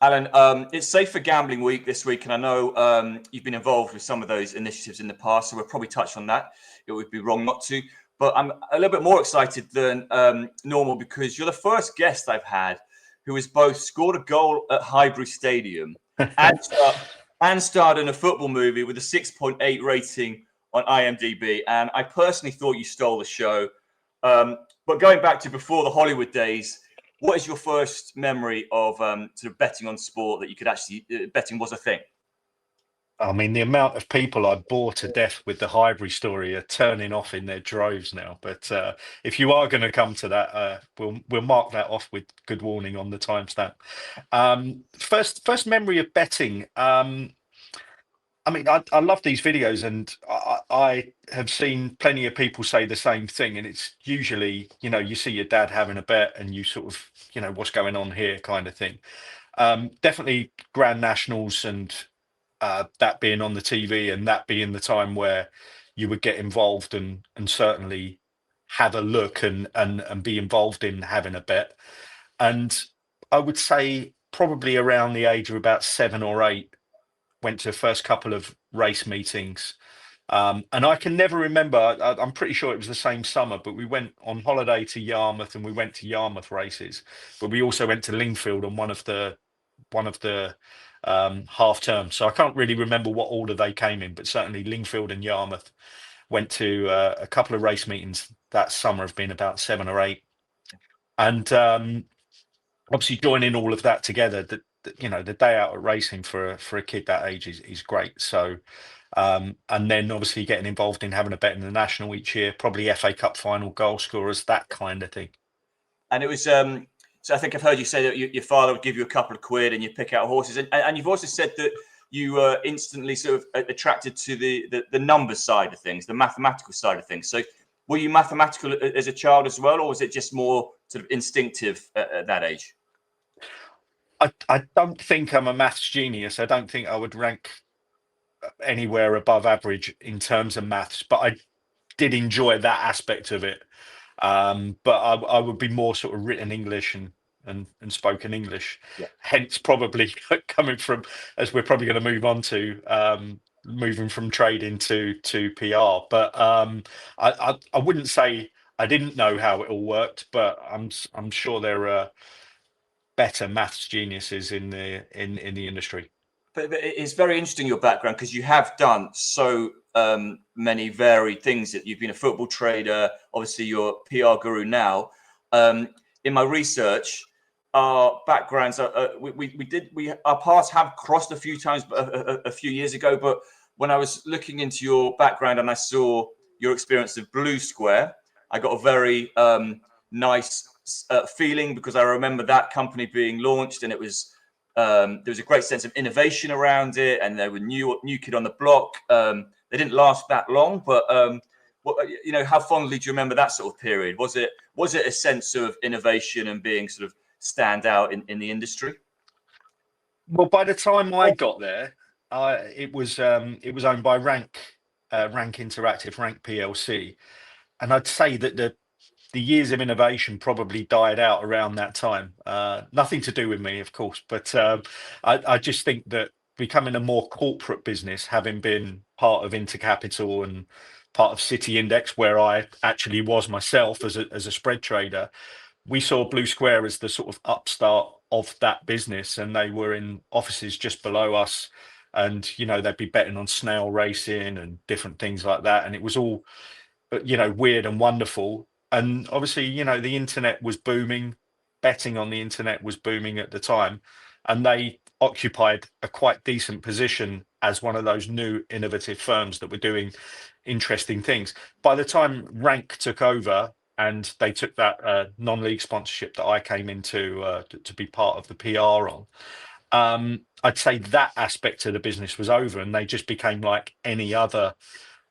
Alan, it's Safer Gambling Week this week, and I know you've been involved with some of those initiatives in the past, so we'll probably touch on that. It would be wrong not to. But I'm a little bit more excited than normal because you're the first guest I've had who has both scored a goal at Highbury Stadium and starred in a football movie with a 6.8 rating on IMDb. And I personally thought you stole the show. But going back to before the Hollywood days, what is your first memory of sort of betting on sport that you could actually betting was a thing? I mean, the amount of people I bore to death with the Highbury story are turning off in their droves now. But if you are going to come to that, we'll mark that off with good warning on the timestamp. First memory of betting. I mean, I love these videos, and I have seen plenty of people say the same thing. And it's usually, you see your dad having a bet, and you sort of, what's going on here, kind of thing. Definitely Grand Nationals and that being on the TV, and that being the time where you would get involved and certainly have a look and be involved in having a bet. And I would say probably around the age of about 7 or 8, went to the first couple of race meetings. And I can never remember, I'm pretty sure it was the same summer, but we went on holiday to Yarmouth and we went to Yarmouth races, but we also went to Lingfield on one of the half terms. So I can't really remember what order they came in, but certainly Lingfield and Yarmouth. Went to a couple of race meetings that summer, have been about 7 or 8. And obviously joining all of that together, the day out at racing for a kid that age is great. So and then obviously getting involved in having a bet in the national each year, probably FA Cup final goal scorers, that kind of thing. And it was so I think I've heard you say that your father would give you a couple of quid and you pick out horses, and you've also said that you were instantly sort of attracted to the numbers side of things, the mathematical side of things. So were you mathematical as a child as well, or was it just more sort of instinctive at that age? I don't think I'm a maths genius. I don't think I would rank anywhere above average in terms of maths, but I did enjoy that aspect of it. But I would be more sort of written English and spoken English. Yeah. Hence, probably coming from, as we're probably going to move on to, moving from trading to PR. But I wouldn't say I didn't know how it all worked, but I'm sure there are better maths geniuses in the industry. But it's very interesting, your background, because you have done so many varied things. That you've been a football trader, obviously you're a PR guru now. In my research, our backgrounds are our paths have crossed a few times, a few years ago. But when I was looking into your background and I saw your experience of Blue Square, I got a very nice feeling, because I remember that company being launched, and it was there was a great sense of innovation around it, and there were new kid on the block. They didn't last that long, but how fondly do you remember that sort of period? Was it a sense of innovation and being sort of stand out in the industry? Well, by the time I got there, it was owned by Rank Interactive, Rank PLC, and I'd say that the years of innovation probably died out around that time. Nothing to do with me, of course, but I just think that becoming a more corporate business, having been part of Intercapital and part of City Index, where I actually was myself as a spread trader, we saw Blue Square as the sort of upstart of that business, and they were in offices just below us, and they'd be betting on snail racing and different things like that, and it was all weird and wonderful. And obviously, the internet was booming, betting on the internet was booming at the time, and they occupied a quite decent position as one of those new innovative firms that were doing interesting things. By the time Rank took over and they took that non-league sponsorship that I came into to be part of the PR on, I'd say that aspect of the business was over, and they just became like any other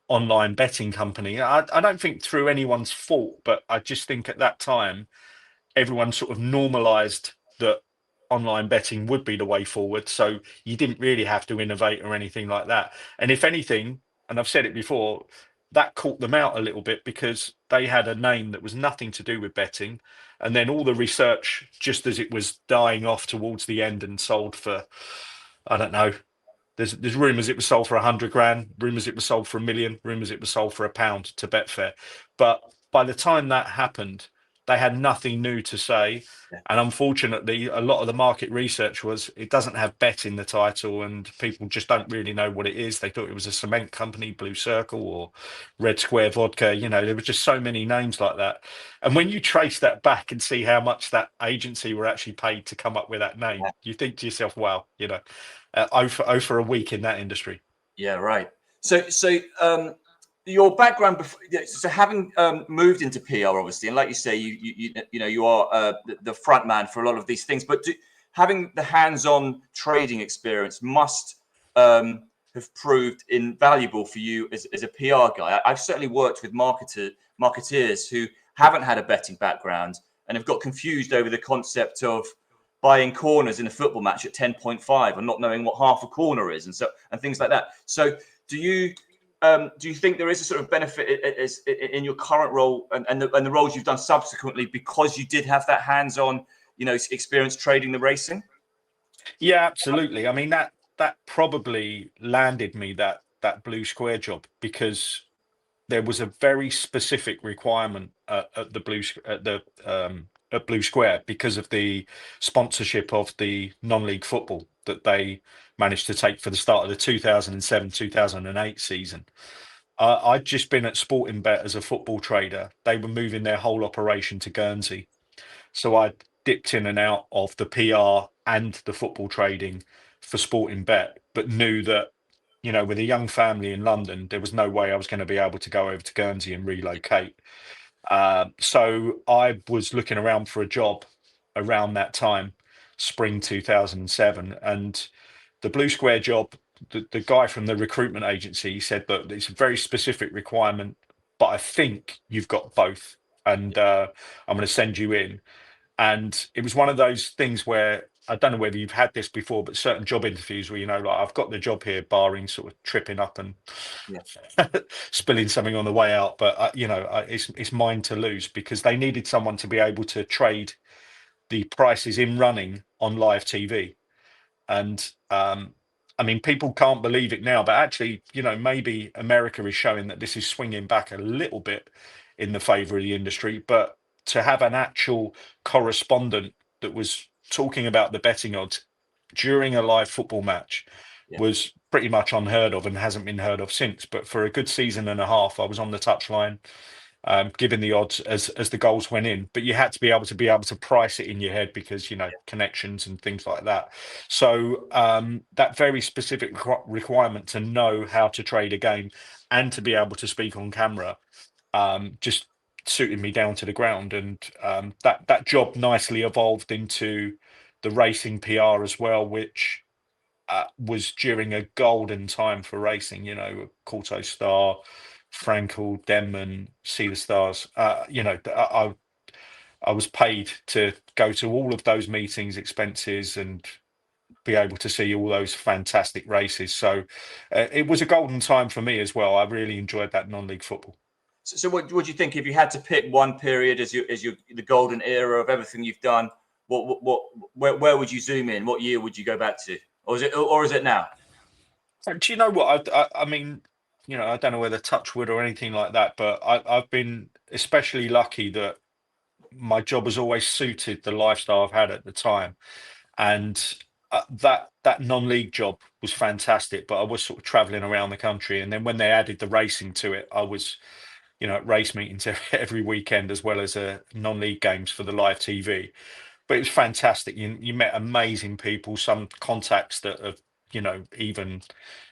online betting company. I don't think through anyone's fault, but I just think at that time everyone sort of normalized that online betting would be the way forward, so you didn't really have to innovate or anything like that. And if anything, and I've said it before, that caught them out a little bit because they had a name that was nothing to do with betting. And then all the research, just as it was dying off towards the end and sold for, I don't know, there's rumours it was sold for 100 grand, rumours it was sold for 1 million, rumours it was sold for £1 to Betfair. But by the time that happened, they had nothing new to say. Yeah. And unfortunately, a lot of the market research was it doesn't have bet in the title, and people just don't really know what it is. They thought it was a cement company, Blue Circle or Red Square Vodka. You know, there were just so many names like that. And when you trace that back and see how much that agency were actually paid to come up with that name, you think to yourself, wow, you know, over a week in that industry. Yeah, right. Your background before, so having moved into PR, obviously, and like you say, you know, you are the front man for a lot of these things. But having the hands-on trading experience must have proved invaluable for you as a PR guy. I've certainly worked with marketeers who haven't had a betting background and have got confused over the concept of buying corners in a football match at 10.5 and not knowing what half a corner is, and things like that. So do you think there is a sort of benefit in your current role and the roles you've done subsequently because you did have that hands-on, you know, experience trading the racing? Yeah, absolutely. I mean, that probably landed me that Blue Square job because there was a very specific requirement at the at Blue Square because of the sponsorship of the non-league football that they managed to take for the start of the 2007-2008 season. I'd just been at Sporting Bet as a football trader. They were moving their whole operation to Guernsey. So I dipped in and out of the PR and the football trading for Sporting Bet, but knew that, you know, with a young family in London, there was no way I was going to be able to go over to Guernsey and relocate. So I was looking around for a job around that time, spring 2007, and the Blue Square job. The guy from the recruitment agency said that it's a very specific requirement, but I think you've got both, and I'm going to send you in. And it was one of those things where I don't know whether you've had this before, but certain job interviews where, you know, like I've got the job here, barring sort of tripping up and Yeah. spilling something on the way out. But, you know, it's mine to lose because they needed someone to be able to trade the prices in running on live TV. And I mean, people can't believe it now, but actually, you know, maybe America is showing that this is swinging back a little bit in the favor of the industry. But to have an actual correspondent that was talking about the betting odds during a live football match Yeah. was pretty much unheard of and hasn't been heard of since. But for a good season and a half, I was on the touchline given the odds as the goals went in, but you had to be able to price it in your head because, you know, connections and things like that. So that very specific requirement to know how to trade a game and to be able to speak on camera just suited me down to the ground. And that job nicely evolved into the racing PR as well, which was during a golden time for racing, you know, Corto Star, Frankel, Denman, See the Stars. You know, I was paid to go to all of those meetings, expenses, and be able to see all those fantastic races. So it was a golden time for me as well. I really enjoyed that non-league football. So what would you think if you had to pick one period as your the golden era of everything you've done? Where would you zoom in? What year would you go back to, or is it now? Do you know what? I mean, you know, I don't know whether touch wood or anything like that, but I've been especially lucky that my job has always suited the lifestyle I've had at the time, and that non-league job was fantastic. But I was sort of traveling around the country, and then when they added the racing to it, I was, you know, at race meetings every weekend as well as non-league games for the live TV. But it was fantastic. You met amazing people, some contacts that have, you know, even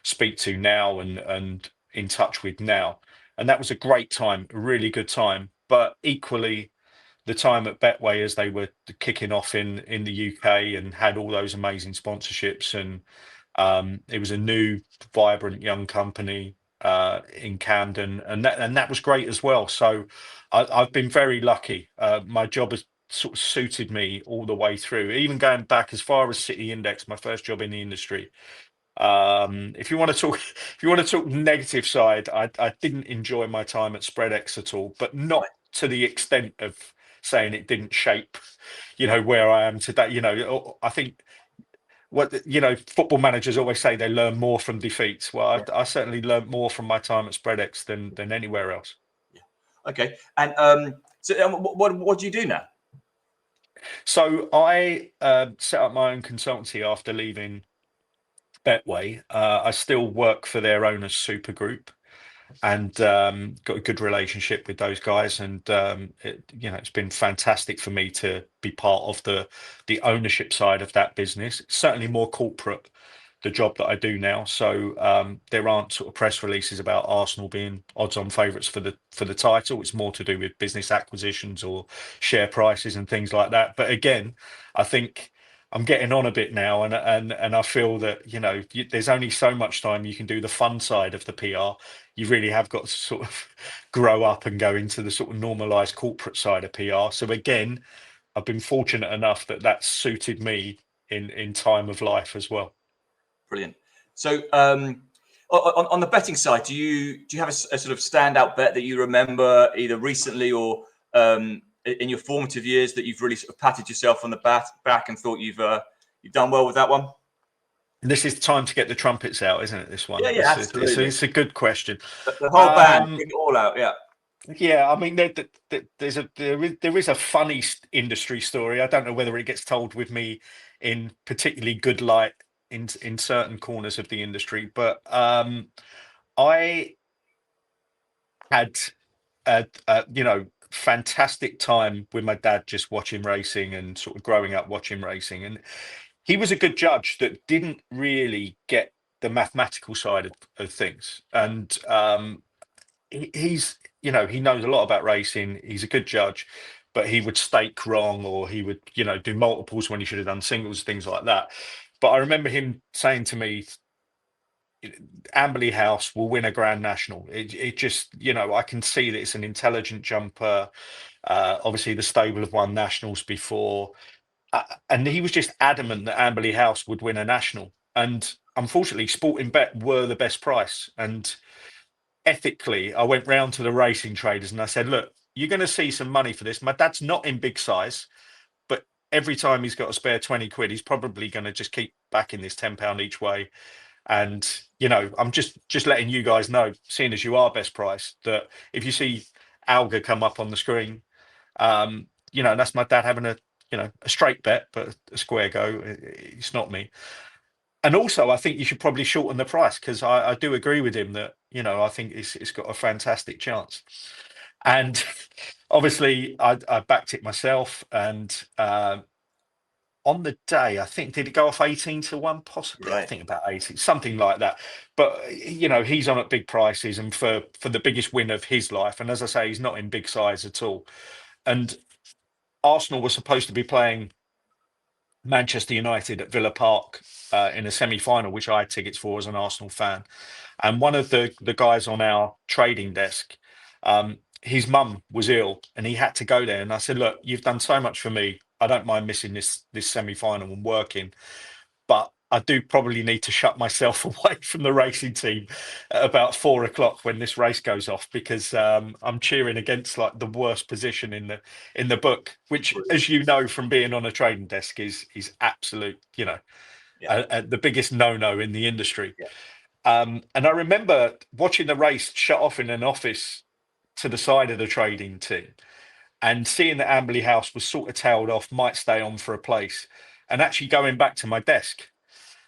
speak to now and in touch with now. And that was a great time, a really good time. But equally, the time at Betway as they were kicking off in the UK and had all those amazing sponsorships, and it was a new, vibrant young company in Camden, and that was great as well. So I've been very lucky. My job has sort of suited me all the way through, even going back as far as City Index, my first job in the industry. If you want to talk, if you want to talk negative side, I didn't enjoy my time at Spreadex at all, but not to the extent of saying it didn't shape, where I am today. I think football managers always say they learn more from defeats. Well, Yeah. I certainly learned more from my time at Spreadex than anywhere else. Yeah. Okay. And so what do you do now? So I set up my own consultancy after leaving Betway. I still work for their owners super group, and got a good relationship with those guys, and it's been fantastic for me to be part of the ownership side of that business. It's certainly more corporate, the job that I do now, so there aren't sort of press releases about Arsenal being odds-on favourites for the title. It's more to do with business acquisitions or share prices and things like that. But again, I think I'm getting on a bit now, and I feel that there's only so much time you can do the fun side of the PR. You really have got to sort of grow up and go into the sort of normalized corporate side of PR. So again, I've been fortunate enough that that's suited me in time of life as well. Brilliant. So on the betting side, do you have a sort of standout bet that you remember either recently or in your formative years that you've really sort of patted yourself on the back and thought you've done well with that one? This is time to get the trumpets out, isn't it? This one. Yeah, absolutely. It's a good question. The whole band, bring it all out. Yeah. Yeah, I mean, there is a funny industry story. I don't know whether it gets told with me in particularly good light in certain corners of the industry, but I had a fantastic time with my dad just watching racing and sort of growing up watching racing, and he was a good judge that didn't really get the mathematical side of things, and he knows a lot about racing. He's a good judge, but he would stake wrong, or he would do multiples when he should have done singles, things like that. But I remember him saying to me, Amberley House will win a Grand National. It just, I can see that it's an intelligent jumper. Obviously the stable have won nationals before, and he was just adamant that Amberley House would win a national. And unfortunately, Sporting Bet were the best price, and ethically, I went round to the racing traders and I said, look, you're going to see some money for this. My dad's not in big size, but every time he's got a spare 20 quid, he's probably going to just keep backing this £10 each way. And, I'm just letting you guys know, seeing as you are best price, that if you see Alger come up on the screen, that's my dad having a straight bet, but a square go. It's not me. And also, I think you should probably shorten the price, because I do agree with him that I think it's got a fantastic chance. And obviously, I backed it myself. And on the day, I think, did it go off 18-1? Possibly, Right. I think about 80, something like that. But he's on at big prices, and for the biggest win of his life. And as I say, he's not in big size at all. And Arsenal was supposed to be playing Manchester United at Villa Park in a semi-final, which I had tickets for as an Arsenal fan. And one of the guys on our trading desk, his mum was ill and he had to go there. And I said, look, you've done so much for me. I don't mind missing this semi-final and working, but I do probably need to shut myself away from the racing team at about 4 o'clock when this race goes off, because I'm cheering against like the worst position in the book, which, as you know from being on a trading desk, is absolute, the biggest no-no in the industry. Yeah. And I remember watching the race shut off in an office to the side of the trading team, and seeing that Amberley House was sort of tailed off, might stay on for a place, and actually going back to my desk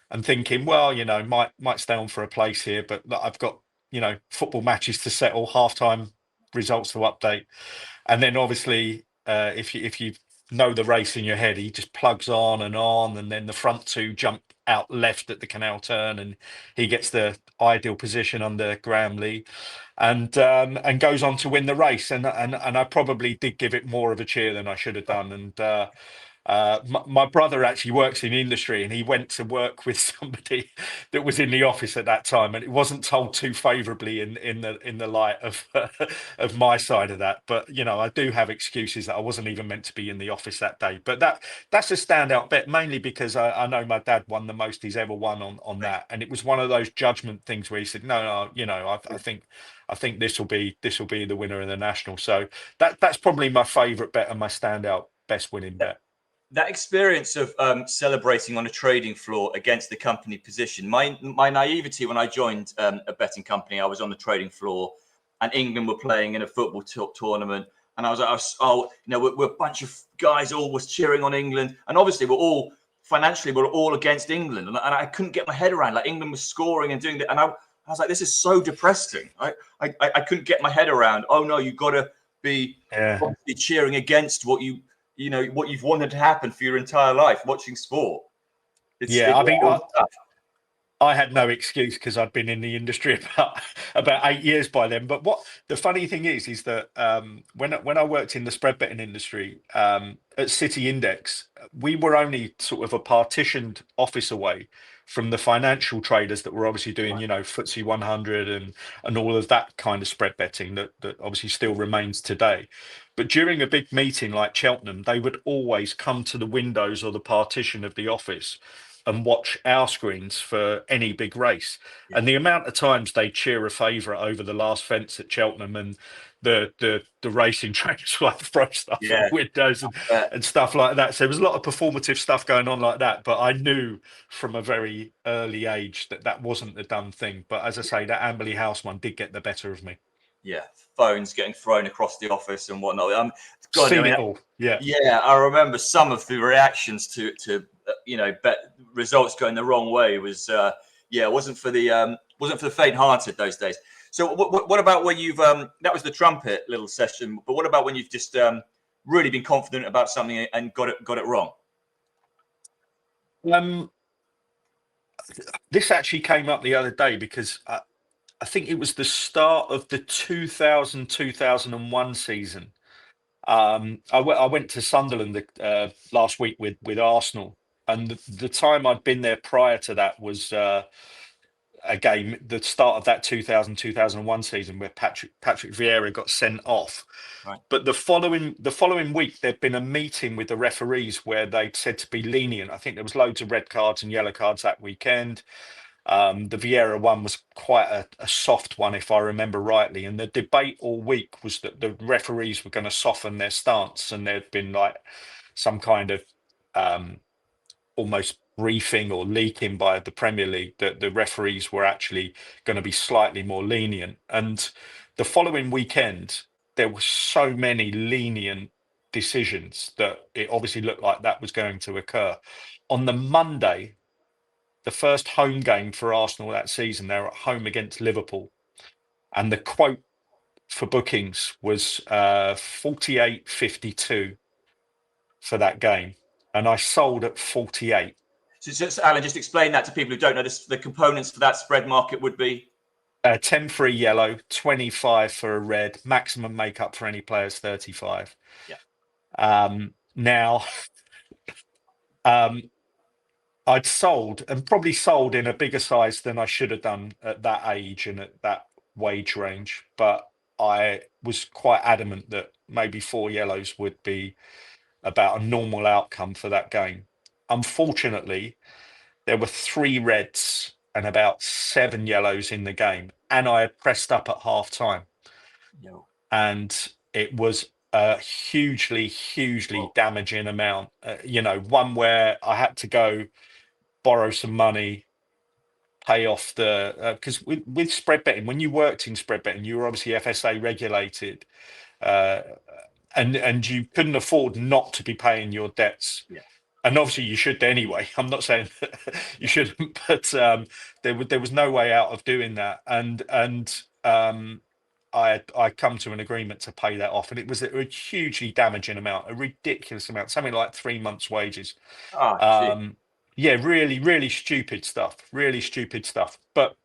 and thinking, well, might stay on for a place here, but look, I've got, football matches to settle, halftime results to update. And then obviously, if you know the race in your head, he just plugs on, and then the front two jump out left at the canal turn, and he gets the ideal position under Graham Lee, and goes on to win the race. And I probably did give it more of a cheer than I should have done. And My brother actually works in the industry, and he went to work with somebody that was in the office at that time, and it wasn't told too favourably in the light of of my side of that. But I do have excuses that I wasn't even meant to be in the office that day. But that's a standout bet, mainly because I know my dad won the most he's ever won on that, and it was one of those judgment things where he said, no, I think this will be the winner in the national. So that's probably my favourite bet and my standout best winning bet. That experience of celebrating on a trading floor against the company position, my naivety when I joined a betting company, I was on the trading floor, and England were playing in a football tournament, and I was like, we're a bunch of guys all was cheering on England, and obviously we're all against England, and I couldn't get my head around, like, England was scoring and doing that, and I was like, this is so depressing. I couldn't get my head around. Oh no, you've got to be obviously cheering against what you've wanted to happen for your entire life, watching sport. I had no excuse because I'd been in the industry about 8 years by then. But what the funny thing is that when I worked in the spread betting industry at City Index, we were only sort of a partitioned office away from the financial traders that were obviously doing, FTSE 100 and all of that kind of spread betting that obviously still remains today. But during a big meeting like Cheltenham, they would always come to the windows or the partition of the office and watch our screens for any big race. Yeah. And the amount of times they cheer a favourite over the last fence at Cheltenham, and the racing trains like throw stuff at windows and stuff like that. So there was a lot of performative stuff going on like that. But I knew from a very early age that wasn't the done thing. But as I say, that Amberley House one did get the better of me. Yeah, phones getting thrown across the office and whatnot. It all. Yeah, I remember some of the reactions to bet results going the wrong way was it wasn't for the faint-hearted those days. So what about when you've that was the trumpet little session, but what about when you've just really been confident about something and got it wrong? This actually came up the other day because I think it was the start of the 2000-2001 season. I went to Sunderland last week with Arsenal, and the time I'd been there prior to that was a game, the start of that 2000-2001 season, where Patrick Vieira got sent off. Right. But the following week, there'd been a meeting with the referees where they'd said to be lenient. I think there was loads of red cards and yellow cards that weekend. The Vieira one was quite a soft one, if I remember rightly. And the debate all week was that the referees were going to soften their stance, and there'd been like some kind of almost briefing or leaking by the Premier League that the referees were actually going to be slightly more lenient. And the following weekend, there were so many lenient decisions that it obviously looked like that was going to occur. On the Monday, the first home game for Arsenal that season, they're at home against Liverpool. And the quote for bookings was 48.52 for that game. And I sold at 48. So Alan, just explain that to people who don't know the components for that spread market would be? 10 for a yellow, 25 for a red, maximum makeup for any players 35. Yeah. Now, I'd sold, and probably sold in a bigger size than I should have done at that age and at that wage range. But I was quite adamant that maybe 4 yellows would be about a normal outcome for that game. Unfortunately, there were 3 reds and about 7 yellows in the game, and I had pressed up at half time. No. And it was a hugely damaging amount. One where I had to go borrow some money, pay off because with spread betting, when you worked in spread betting, you were obviously FSA regulated, and you couldn't afford not to be paying your debts. Yeah. And obviously you should anyway. I'm not saying that you shouldn't, but there was no way out of doing that. And I come to an agreement to pay that off, and it was a hugely damaging amount, a ridiculous amount, something like 3 months' wages. Yeah, really stupid stuff. But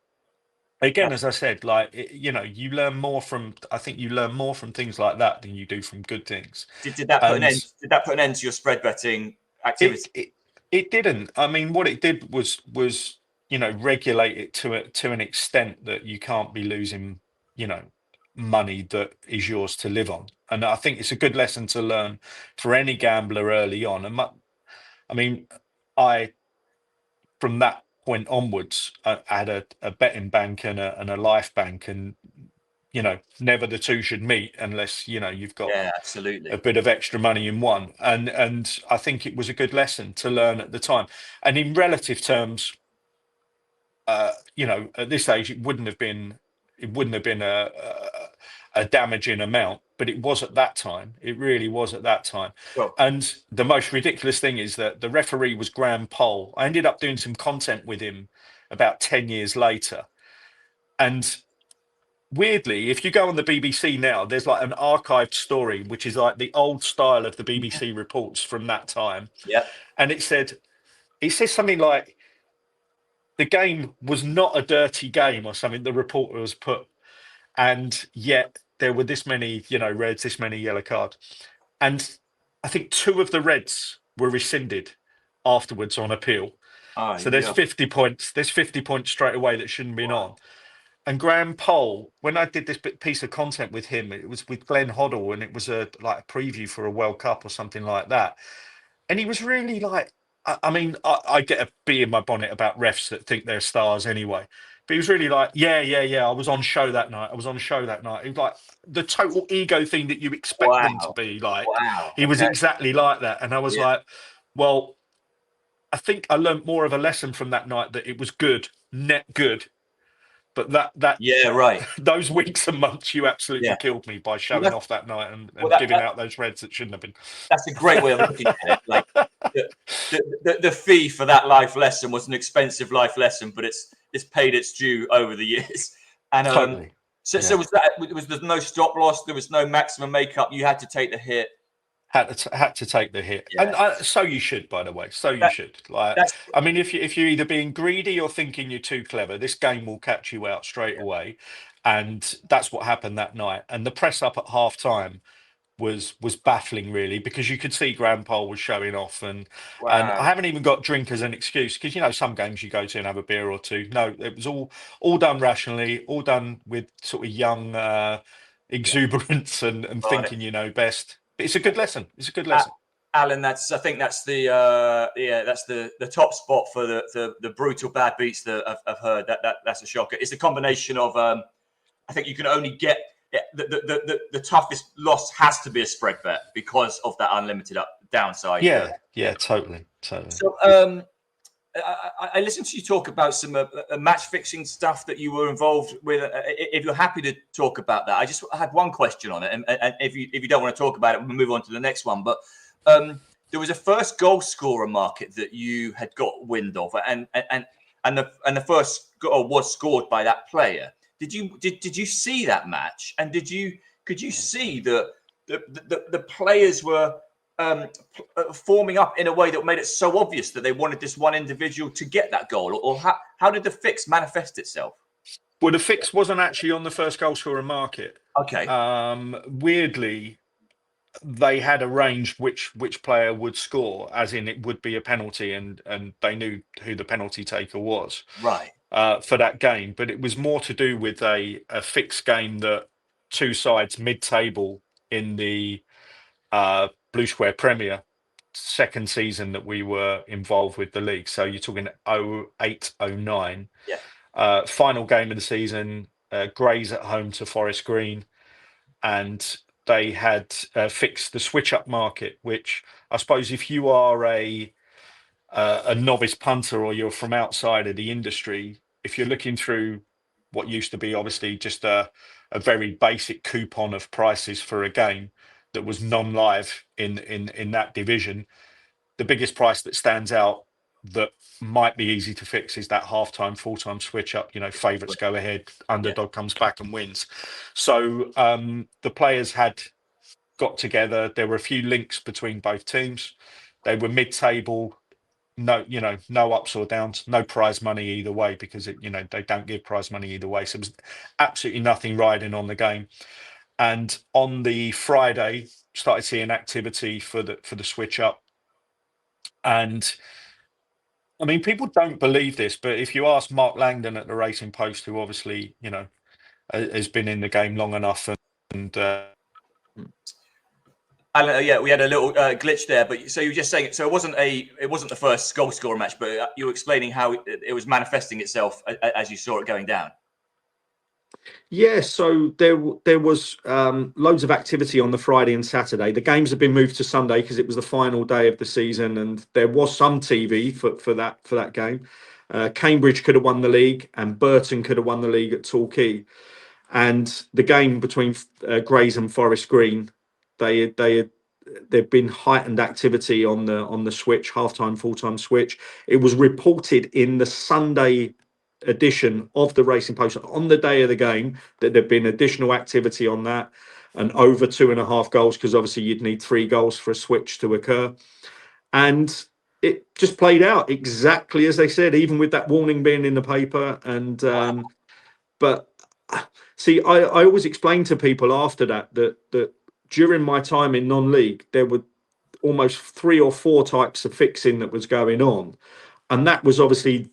again, as I said, like you learn more from. I think you learn more from things like that than you do from good things. Did that put an end? Did that put an end to your spread betting activity. It didn't. I mean, what it did was regulate it to an extent that you can't be losing money that is yours to live on. And I think it's a good lesson to learn for any gambler early on. And I mean, I from that point onwards, I had a betting bank and a life bank, and never the two should meet unless you've got Yeah, a absolutely. bit of extra money in one. And I think it was a good lesson to learn at the time. And in relative terms, at this age, it wouldn't have been a damaging amount, but it was at that time. It really was at that time. Well, And the most ridiculous thing is that the referee was Graham Pole. I ended up doing some content with him about 10 years later. And weirdly, if you go on the BBC now, there's like an archived story, which is like the old style of the BBC reports from that time. yeah. And it says something like, the game was not a dirty game or something, the reporter was put. And yet there were this many, reds, this many yellow cards. And I think 2 of the reds were rescinded afterwards on appeal. Oh, So there's yeah. 50 points. There's 50 points straight away that shouldn't have been Wow. on. And Graham Pole, when I did this piece of content with him, it was with Glenn Hoddle, and it was a preview for a World Cup or something like that. And he was really like, I mean, I get a bee in my bonnet about refs that think they're stars anyway. But he was really like, yeah. I was on show that night. It was like the total ego thing that you expect them to Wow. be like. Wow. He was Okay. exactly like that. And I was Yeah. like, well, I think I learned more of a lesson from that night, that it was good, net good. But that Yeah, right. those weeks and months, you absolutely Yeah. killed me by Well, showing off that night and well, giving out those reds that shouldn't have been. that's a great way of looking at it. Like the fee for that life lesson was an expensive life lesson, but it's paid its due over the years. And Totally. so Yeah. was there no stop loss? There was no maximum makeup. You had to take the hit. Had to take the hit, Yeah. and so you should, by the way. So you should. Like, That's I mean, if you're either being greedy or thinking you're too clever, this game will catch you out straight away, and that's what happened that night. And the press up at half time was baffling, really, because you could see Graham Pole was showing off, and I wow. haven't even got drink as an excuse, because some games you go to and have a beer or two. No, it was all done rationally, all done with sort of young exuberance and Got it. thinking you know best. It's a good lesson. It's a good lesson. Alan, I think that's the that's the top spot for the brutal bad beats that I've heard. That's a shocker. It's a combination of I think you can only get the toughest loss has to be a spread bet because of that unlimited downside. Yeah, totally. So I listened to you talk about some match fixing stuff that you were involved with. If you're happy to talk about that, I had one question on it, and if you don't want to talk about it, we'll move on to the next one. But there was a first goal scorer market that you had got wind of, and the first goal was scored by that player. Did you see that match? And could you see that the players were forming up in a way that made it so obvious that they wanted this one individual to get that goal, or how did the fix manifest itself? Well, the fix wasn't actually on the first goal scorer market. Okay. Weirdly, they had arranged which player would score, as in it would be a penalty, and they knew who the penalty taker was. Right. For that game, but it was more to do with a fixed game that 2 sides mid-table in the Blue Square Premier second season that we were involved with the league. So you're talking 08-09. Yeah. Final game of the season, Grays at home to Forest Green, and they had fixed the switch-up market, which I suppose if you are a novice punter or you're from outside of the industry, if you're looking through what used to be obviously just a very basic coupon of prices for a game that was non-live in that division, the biggest price that stands out that might be easy to fix is that half-time, full-time switch up. Favourites go ahead, underdog comes back and wins. So the players had got together. There were a few links between both teams. They were mid-table. No ups or downs, no prize money either way, because they don't give prize money either way. So it was absolutely nothing riding on the game. And on the Friday, started seeing activity for the switch up, And I mean, people don't believe this, but if you ask Mark Langdon at the Racing Post, who obviously, has been in the game long enough, and Alan, yeah, we had a little glitch there, but so you were just saying, so it wasn't the first goal scorer match, but you were explaining how it was manifesting itself as you saw it going down. Yeah, so there was loads of activity on the Friday and Saturday. The games have been moved to Sunday because it was the final day of the season, and there was some TV for that game. Cambridge could have won the league, and Burton could have won the league at Torquay. And the game between Grays and Forest Green, there'd been heightened activity on the switch, halftime, full-time switch. It was reported in the Sunday edition of the Racing Post on the day of the game that there'd been additional activity on that, and over 2.5 goals, because obviously you'd need 3 goals for a switch to occur. And it just played out exactly as they said, even with that warning being in the paper. And but see, I always explain to people after that during my time in non-league, there were almost 3 or 4 types of fixing that was going on, and that was obviously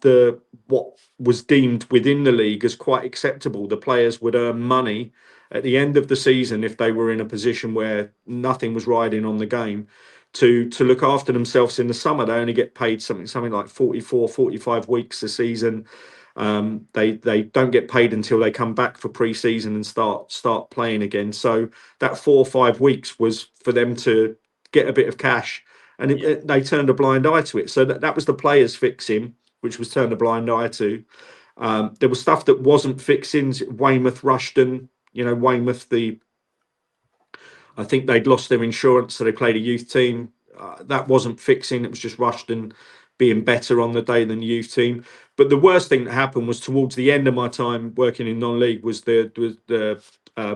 what was deemed within the league as quite acceptable. The players would earn money at the end of the season if they were in a position where nothing was riding on the game to look after themselves in the summer. They only get paid something like 44, 45 weeks a season. They don't get paid until they come back for pre-season and start playing again. So that 4 or 5 weeks was for them to get a bit of cash, and they turned a blind eye to it. So that was the players fixing, which was turned a blind eye to. There was stuff that wasn't fixings. Weymouth, Rushden, Weymouth, I think they'd lost their insurance, so they played a youth team. That wasn't fixing. It was just Rushden being better on the day than the youth team. But the worst thing that happened was towards the end of my time working in non-league was the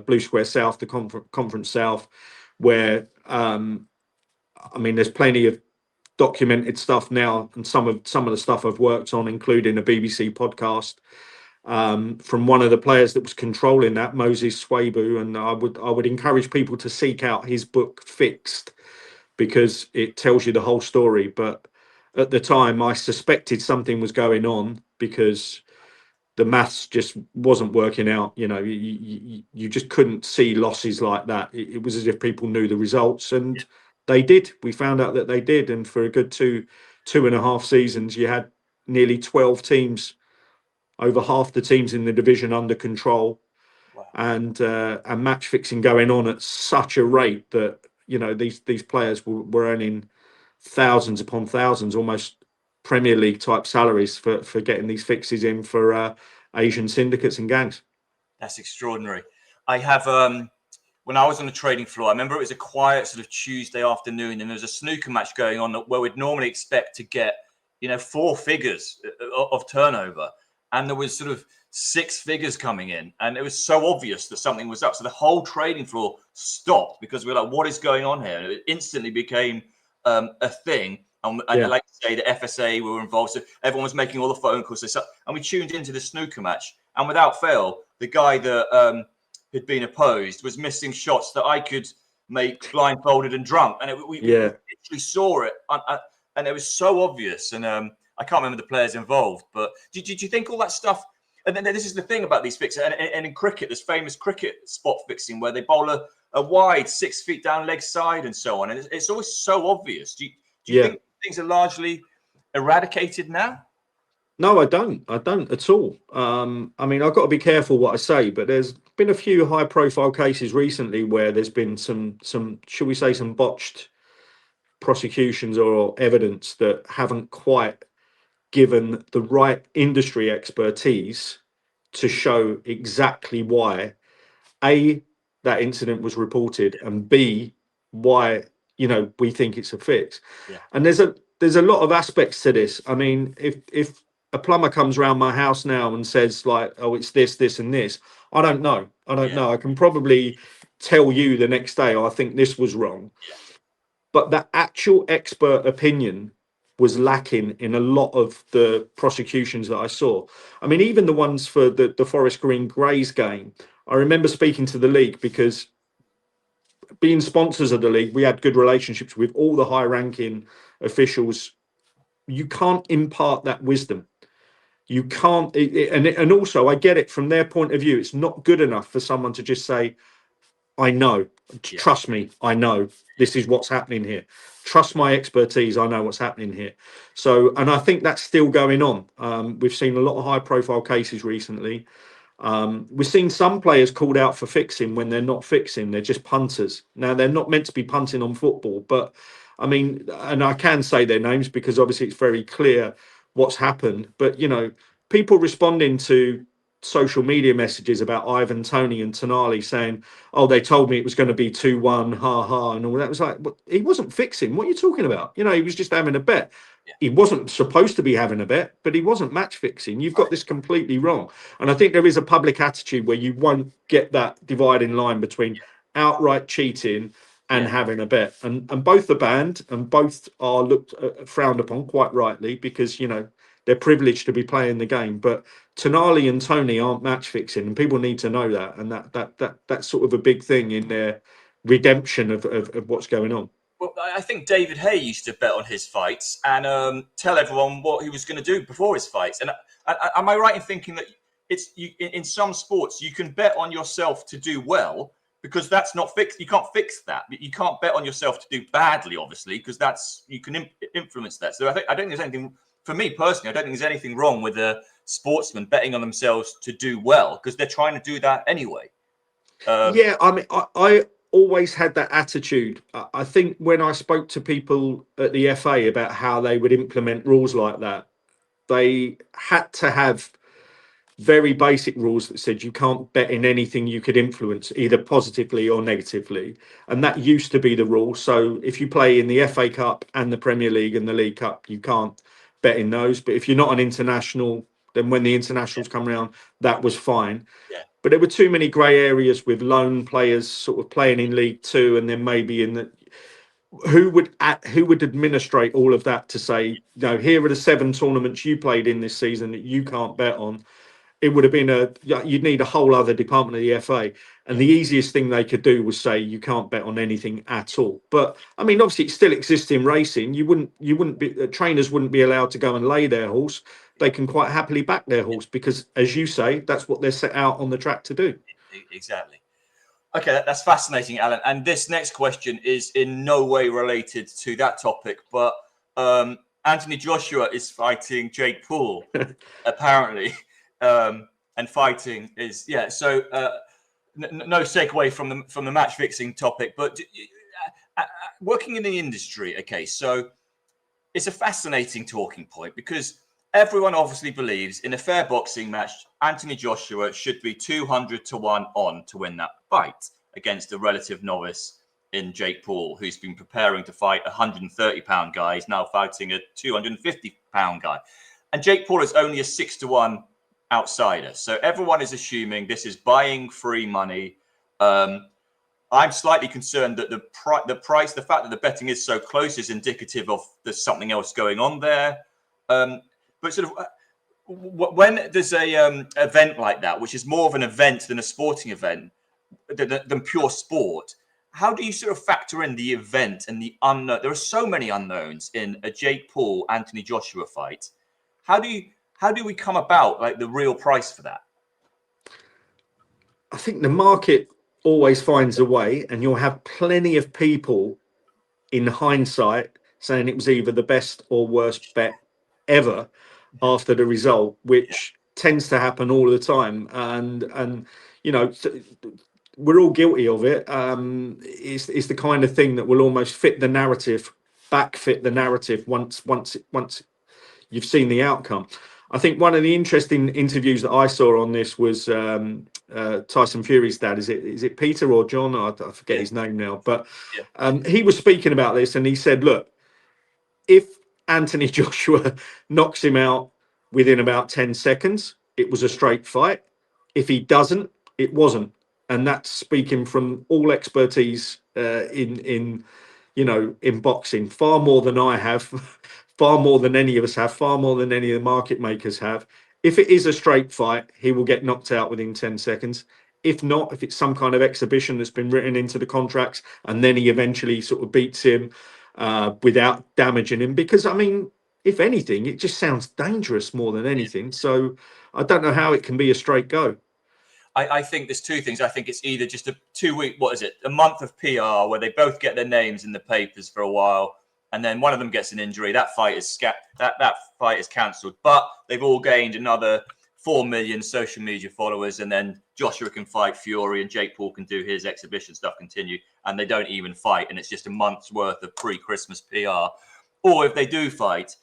Blue Square South, the Conference South, where there's plenty of documented stuff now, and some of the stuff I've worked on, including a BBC podcast from one of the players that was controlling that, Moses Swabu. And I would encourage people to seek out his book Fixed, because it tells you the whole story. But at the time, I suspected something was going on because the maths just wasn't working out. You just couldn't see losses like that. It was as if people knew the results, and they did. We found out that they did, and for a good 2.5 seasons, you had nearly 12 teams, over half the teams in the division under control. Wow. And match fixing going on at such a rate that these players were earning thousands upon thousands, almost Premier League type salaries for getting these fixes in for Asian syndicates and gangs. That's extraordinary. I have when I was on the trading floor, I remember it was a quiet sort of Tuesday afternoon, and there was a snooker match going on where we'd normally expect to get 4 figures of turnover, and there was sort of 6 figures coming in, and it was so obvious that something was up. So the whole trading floor stopped because we were like, what is going on here? And it instantly became a thing. And I like to say the FSA were involved. So everyone was making all the phone calls. And we tuned into the snooker match. And without fail, the guy that had been opposed was missing shots that I could make blindfolded and drunk. And we literally saw it. And it was so obvious. And I can't remember the players involved. But did you think all that stuff? And then this is the thing about these fixes. And in cricket, there's famous cricket spot fixing where they bowl a wide 6 feet down leg side and so on. And it's always so obvious. Do you think things are largely eradicated now? No, I don't at all. I've got to be careful what I say, but there's been a few high profile cases recently where there's been some shall we say, some botched prosecutions or evidence that haven't quite given the right industry expertise to show exactly why A, that incident was reported, and B, why we think it's a fix. And there's a lot of aspects to this. I mean, if a plumber comes around my house now and says like, oh, it's this and this, I don't know. I can probably tell you the next day, oh, I think this was wrong. But the actual expert opinion was lacking in a lot of the prosecutions that I saw. I mean, even the ones for the Forest Green Greys game, I remember speaking to the league, because being sponsors of the league, we had good relationships with all the high ranking officials you can't impart that wisdom. You can't, and also I get it from their point of view. It's not good enough for someone to just say, I know, trust me, I know this is what's happening here. Trust my expertise, I know what's happening here. So, and I think that's still going on. We've seen a lot of high profile cases recently. We've seen some players called out for fixing when they're not fixing, they're just punters. Now, they're not meant to be punting on football, but I mean, and I can say their names because obviously it's very clear what's happened. But, you know, people responding to social media messages about Ivan Toney and Tonali saying, oh, they told me it was going to be 2-1, ha ha, and all that. Was like, he wasn't fixing. What are you talking about? You know, he was just having a bet. He wasn't supposed to be having a bet, but he wasn't match fixing. You've got this completely wrong. And I think there is a public attitude where you won't get that dividing line between outright cheating and having a bet. And both are banned, and both are looked frowned upon quite rightly, because, you know, they're privileged to be playing the game. But Tonali and Toney aren't match fixing, and people need to know that. And that's sort of a big thing in their redemption of what's going on. Well, I think David Hay used to bet on his fights and tell everyone what he was going to do before his fights. And am I right in thinking that in some sports you can bet on yourself to do well, because that's not fixed? You can't fix that. You can't bet on yourself to do badly, obviously, because you can influence that. So I don't think there's anything, for me personally, I don't think there's anything wrong with a sportsman betting on themselves to do well, because they're trying to do that anyway. Yeah, I mean, I always had that attitude. I think when I spoke to people at the FA about how they would implement rules like that, they had to have very basic rules that said you can't bet in anything you could influence, either positively or negatively. And that used to be the rule. So if you play in the FA Cup and the Premier League and the League Cup, you can't bet in those. But if you're not an international, then when the internationals come around, that was fine. Yeah. But there were too many grey areas with lone players sort of playing in League Two, and then maybe in the who would administrate all of that to say, no, here are the 7 tournaments you played in this season that you can't bet on. It would have been you'd need a whole other department of the FA, and the easiest thing they could do was say you can't bet on anything at all. But I mean, obviously, it still exists in racing. You wouldn't be trainers wouldn't be allowed to go and lay their horse. They can quite happily back their horse because, as you say, that's what they're set out on the track to do. Exactly. Okay, that's fascinating, Alan. And this next question is in no way related to that topic, but Anthony Joshua is fighting Jake Paul, apparently. And fighting is so no segue from the match fixing topic, but working in the industry, okay, so it's a fascinating talking point, because everyone obviously believes in a fair boxing match Anthony Joshua should be 200-1 on to win that fight against a relative novice in Jake Paul, who's been preparing to fight a 130-pound guy. He's now fighting a 250-pound guy, and Jake Paul is only a 6-1 outsider. So everyone is assuming this is buying free money. I'm slightly concerned that the price, the fact that the betting is so close, is indicative of there's something else going on there. But sort of when there's a event like that, which is more of an event than a sporting event, than pure sport, how do you sort of factor in the event and the unknown? There are so many unknowns in a Jake Paul Anthony Joshua fight. How do we come about like the real price for that? I think the market always finds a way, and you'll have plenty of people in hindsight saying it was either the best or worst bet ever after the result, which tends to happen all the time. And you know, we're all guilty of it. It's the kind of thing that will almost fit the narrative, fit the narrative once you've seen the outcome. I think one of the interesting interviews that I saw on this was Tyson Fury's dad. Is it Peter or John? I forget his name now. But he was speaking about this, and he said, look, if Anthony Joshua knocks him out within about 10 seconds, it was a straight fight. If he doesn't, it wasn't. And that's speaking from all expertise in boxing, far more than I have, far more than any of us have, far more than any of the market makers have. If it is a straight fight, he will get knocked out within 10 seconds. If not, if it's some kind of exhibition that's been written into the contracts, and then he eventually sort of beats him without damaging him. Because, I mean, if anything, it just sounds dangerous more than anything. So I don't know how it can be a straight go. I think there's two things. I think it's either just a 2 week, what is it, a month of PR where they both get their names in the papers for a while, and then one of them gets an injury. That fight is that fight is cancelled. But they've all gained another 4 million social media followers, and then Joshua can fight Fury, and Jake Paul can do his exhibition stuff continue, and they don't even fight, and it's just a month's worth of pre-Christmas PR. Or if they do fight,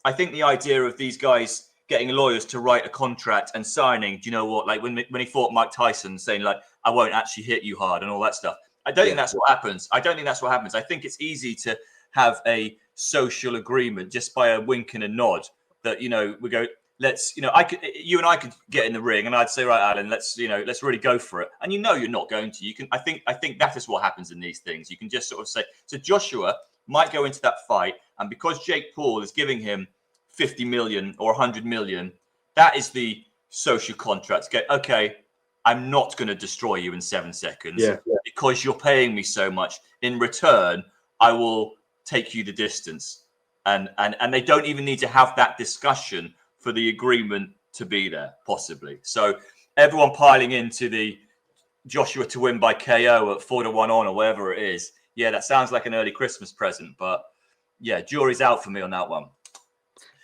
I think the idea of these guys getting lawyers to write a contract and signing, do you know what? Like when he fought Mike Tyson, saying like, I won't actually hit you hard and all that stuff. I don't think that's what happens. I think it's easy to have a social agreement just by a wink and a nod that, you know, we go, let's, you know, you and I could get in the ring and I'd say, right, Alan, let's really go for it. And you know, you're not going to, I think that is what happens in these things. You can just sort of say, so Joshua might go into that fight. And because Jake Paul is giving him 50 million or 100 million, that is the social contract. Okay, I'm not going to destroy you in 7 seconds because you're paying me so much. In return, I will take you the distance. And they don't even need to have that discussion for the agreement to be there, possibly. So everyone piling into the Joshua to win by KO at 4-1 on or whatever it is. Yeah, that sounds like an early Christmas present, but yeah, jury's out for me on that one.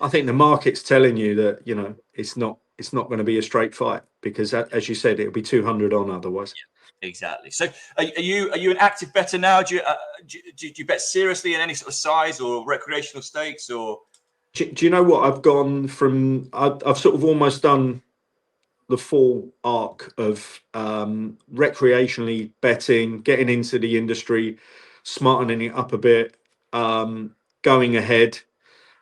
I think the market's telling you that, you know, it's not going to be a straight fight because, as you said, it'll be 200 on otherwise. Yeah, exactly. So, are you an active bettor now? Do you bet seriously in any sort of size or recreational stakes or? Do you know what? I've gone from I've sort of almost done the full arc of recreationally betting, getting into the industry, smartening it up a bit, going ahead.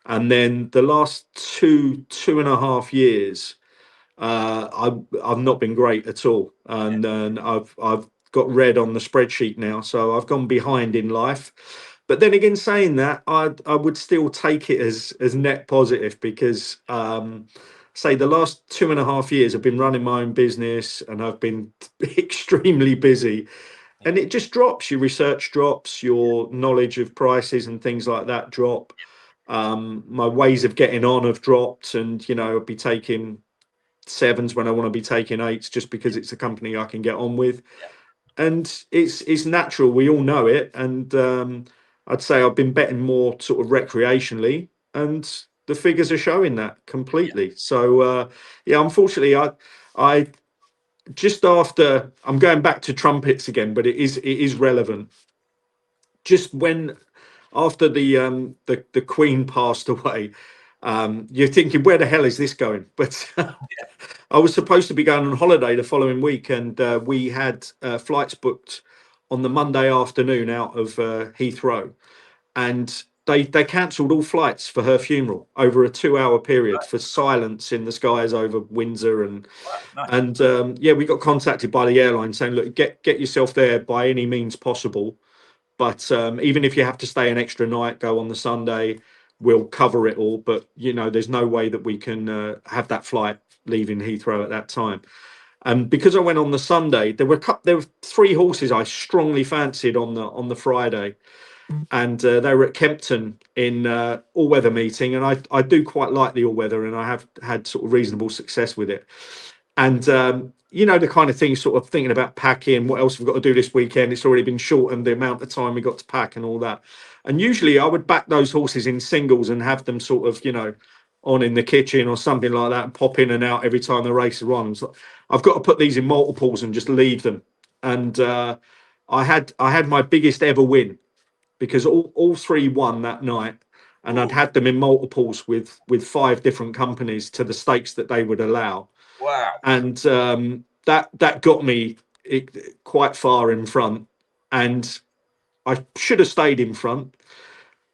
And then the last two and a half years, I've not been great at all, and I've got red on the spreadsheet now, so I've gone behind in life. But then again, saying that, I would still take it as net positive because, say, the last 2.5 years I've been running my own business and I've been extremely busy. And it just drops. Your research drops, your knowledge of prices and things like that drop. My ways of getting on have dropped, and you know, I'll be taking 7s when I want to be taking 8s just because it's a company I can get on with. And it's natural, we all know it. And I'd say I've been betting more sort of recreationally, and the figures are showing that completely. So unfortunately I just after, I'm going back to trumpets again, but it is relevant. Just when after the Queen passed away, you're thinking, where the hell is this going? But I was supposed to be going on holiday the following week, and we had flights booked on the Monday afternoon out of Heathrow, and they cancelled all flights for her funeral over a 2-hour period for silence in the skies over Windsor. And we got contacted by the airline saying, look, get yourself there by any means possible. But even if you have to stay an extra night, go on the Sunday, we'll cover it all. But, you know, there's no way that we can have that flight leaving Heathrow at that time. And because I went on the Sunday, there were 3 horses I strongly fancied on the Friday. And they were at Kempton in all-weather meeting. And I do quite like the all-weather, and I have had sort of reasonable success with it. And you know, the kind of thing, sort of thinking about packing, what else we've got to do this weekend. It's already been shortened, the amount of time we got to pack and all that. And usually I would back those horses in singles and have them sort of, you know, on in the kitchen or something like that, and pop in and out every time the race is on. So I've got to put these in multiples and just leave them. And I had my biggest ever win because all 3 won that night. And I'd had them in multiples with 5 different companies to the stakes that they would allow. Wow. And that got me quite far in front, and I should have stayed in front,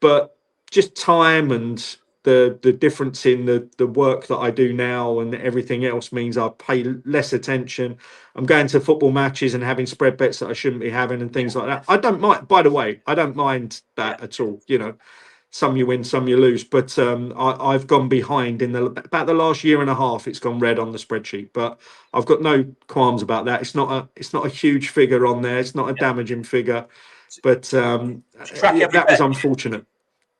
but just time and the difference in the work that I do now and everything else means I pay less attention. I'm going to football matches and having spread bets that I shouldn't be having and things like that. I don't mind, by the way, I don't mind that at all. You know, some you win, some you lose. But I've gone behind in about the last year and a half. It's gone red on the spreadsheet, but I've got no qualms about that. It's not a huge figure on there. It's not a damaging figure, but that was unfortunate.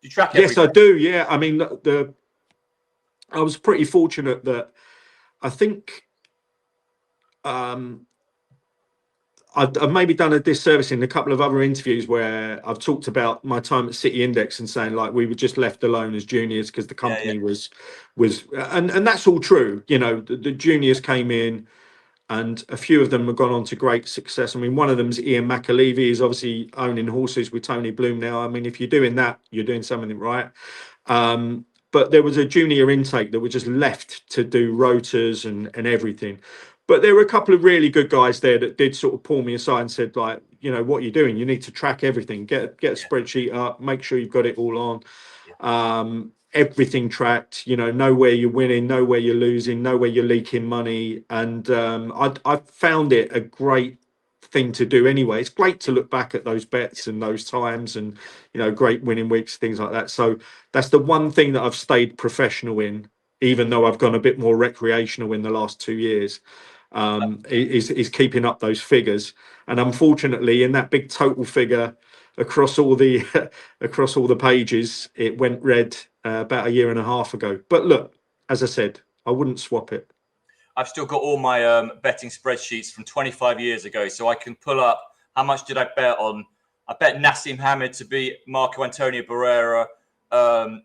you track Yes, everything? I do. Yeah, I mean, I was pretty fortunate that I think I've maybe done a disservice in a couple of other interviews where I've talked about my time at City Index and saying like we were just left alone as juniors because the Yeah, yeah, company was and that's all true. You know, the juniors came in and a few of them have gone on to great success. I mean, one of them's Ian McAlevey, is obviously owning horses with Tony Bloom now. I mean, if you're doing that, you're doing something right. But there was a junior intake that were just left to do rotors and everything. But there were a couple of really good guys there that did sort of pull me aside and said, like, you know, what you're doing, you need to track everything, get a spreadsheet up, make sure you've got it all on. Everything tracked, you know where you're winning, know where you're losing, know where you're leaking money. And I found it a great thing to do anyway. It's great to look back at those bets and those times and, you know, great winning weeks, things like that. So that's the one thing that I've stayed professional in, even though I've gone a bit more recreational in the last 2 years, is keeping up those figures. And unfortunately, in that big total figure across all the across all the pages, it went red about a year and a half ago. But look, as I said, I wouldn't swap it. I've still got all my betting spreadsheets from 25 years ago, so I can pull up how much did I bet on. I bet Nassim Hamid to beat Marco Antonio Barrera.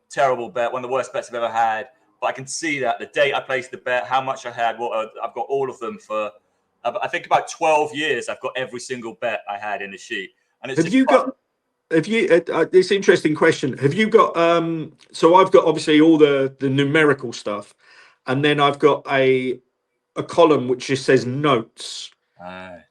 Terrible bet, one of the worst bets I've ever had. But I can see that the date I placed the bet, how much I had. I've got all of them for, I think about 12 years. I've got every single bet I had in the sheet, and it's Have you got? Have you? This interesting question. Have you got? So I've got obviously all the numerical stuff, and then I've got a column which just says notes,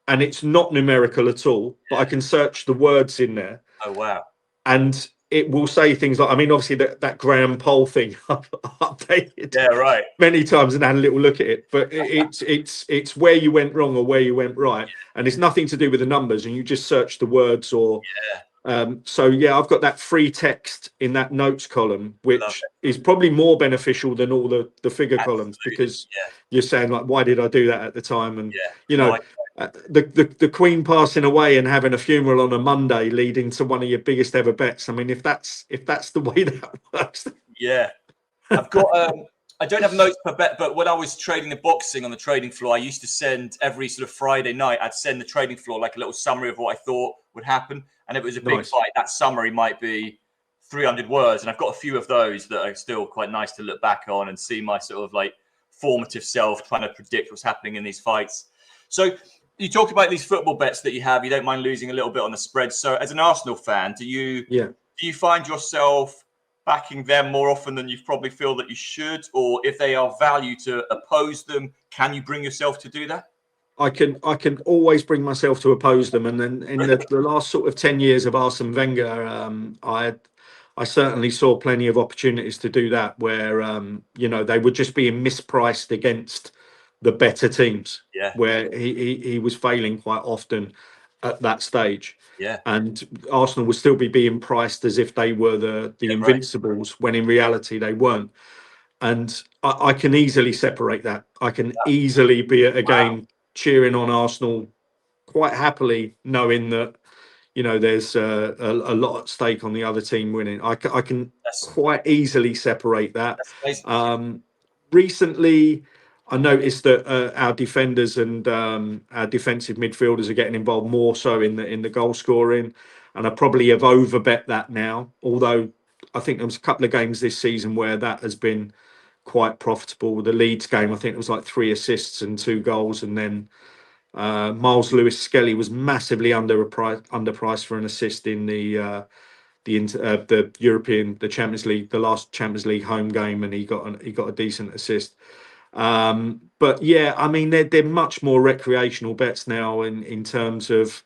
and it's not numerical at all. But I can search the words in there. Oh wow! And it will say things like, I mean, obviously that Graham poll thing I've updated many times and had a little look at it, but it's where you went wrong or where you went right, and it's nothing to do with the numbers, and you just search the words or so yeah, I've got that free text in that notes column, which is probably more beneficial than all the figure columns, because you're saying like, why did I do that at the time? And you know, the Queen passing away and having a funeral on a Monday leading to one of your biggest ever bets. I mean, if that's the way that works. Yeah, I've got. I don't have notes per bet, but when I was trading the boxing on the trading floor, I used to send every sort of Friday night. I'd send the trading floor like a little summary of what I thought would happen, and if it was a big fight, that summary might be 300 words, and I've got a few of those that are still quite nice to look back on and see my sort of like formative self trying to predict what's happening in these fights. So you talked about these football bets that you have. You don't mind losing a little bit on the spread. So as an Arsenal fan, do you find yourself backing them more often than you probably feel that you should, or if they are value to oppose them, can you bring yourself to do that? I can always bring myself to oppose them, and then in the last sort of 10 years of Arsene Wenger, I certainly saw plenty of opportunities to do that, where you know, they were just being mispriced against the better teams, where he was failing quite often at that stage. And Arsenal would still be being priced as if they were the invincibles, when in reality they weren't. And I can easily separate that. I can easily be at a game cheering on Arsenal quite happily, knowing that, you know, there's a lot at stake on the other team winning. I can quite easily separate that. Recently, I noticed that our defenders and our defensive midfielders are getting involved more so in the goal scoring, and I probably have overbet that now. Although I think there was a couple of games this season where that has been quite profitable. The Leeds game, I think it was like 3 assists and 2 goals, and then Miles Lewis Skelly was massively underpriced for an assist in the European, the Champions League, the last Champions League home game, and he got a decent assist. But yeah, I mean, they're much more recreational bets now in terms of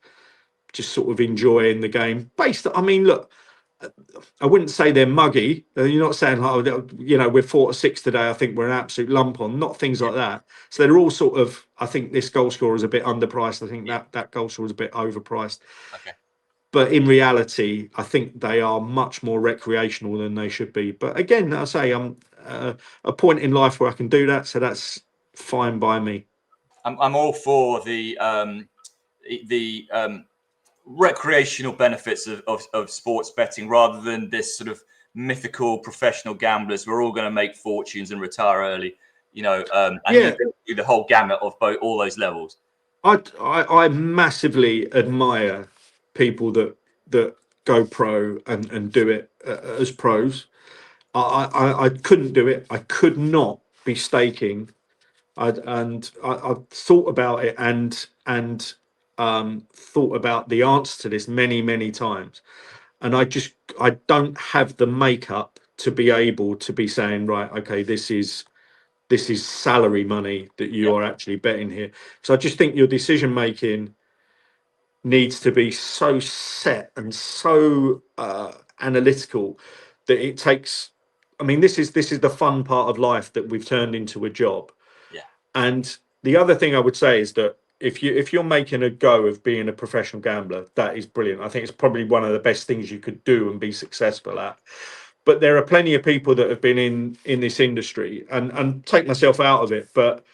just sort of enjoying the game. I mean, look, I wouldn't say they're muggy. You're not saying, oh, you know, we're 4-6 today, I think we're an absolute lump on. Not things like that. So they're all sort of, I think this goal scorer is a bit underpriced. I think that goal scorer is a bit overpriced. But in reality, I think they are much more recreational than they should be. But again, I say I'm a point in life where I can do that, so that's fine by me. I'm all for the recreational benefits of sports betting, rather than this sort of mythical professional gamblers. We're all going to make fortunes and retire early, and Yeah. you go through the whole gamut of all those levels. I massively admire people that go pro and do it as pros. I couldn't do it. I could not be staking. I thought about it and thought about the answer to this many times, and I don't have the makeup to be able to be saying, right, okay, this is salary money that you are actually betting here. So I just think your decision making needs to be so set and so analytical that it takes. I mean, this is the fun part of life that we've turned into a job. Yeah. And the other thing I would say is that if you're making a go of being a professional gambler, that is brilliant. I think it's probably one of the best things you could do and be successful at. But there are plenty of people that have been in this industry, and take myself out of it, but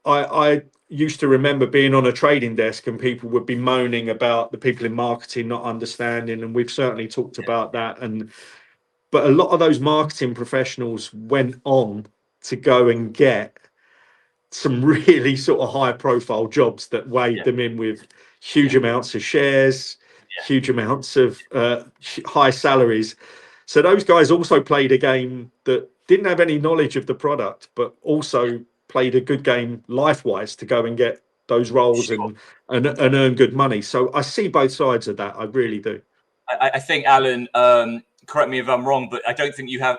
I used to remember being on a trading desk and people would be moaning about the people in marketing not understanding, and we've certainly talked about that. But a lot of those marketing professionals went on to go and get some really sort of high profile jobs that weighed them in with huge amounts of shares, huge amounts of high salaries. So those guys also played a game that didn't have any knowledge of the product, but also played a good game life-wise to go and get those roles and earn good money. So I see both sides of that. I really do. I think, Alan, correct me if I'm wrong, but I don't think you have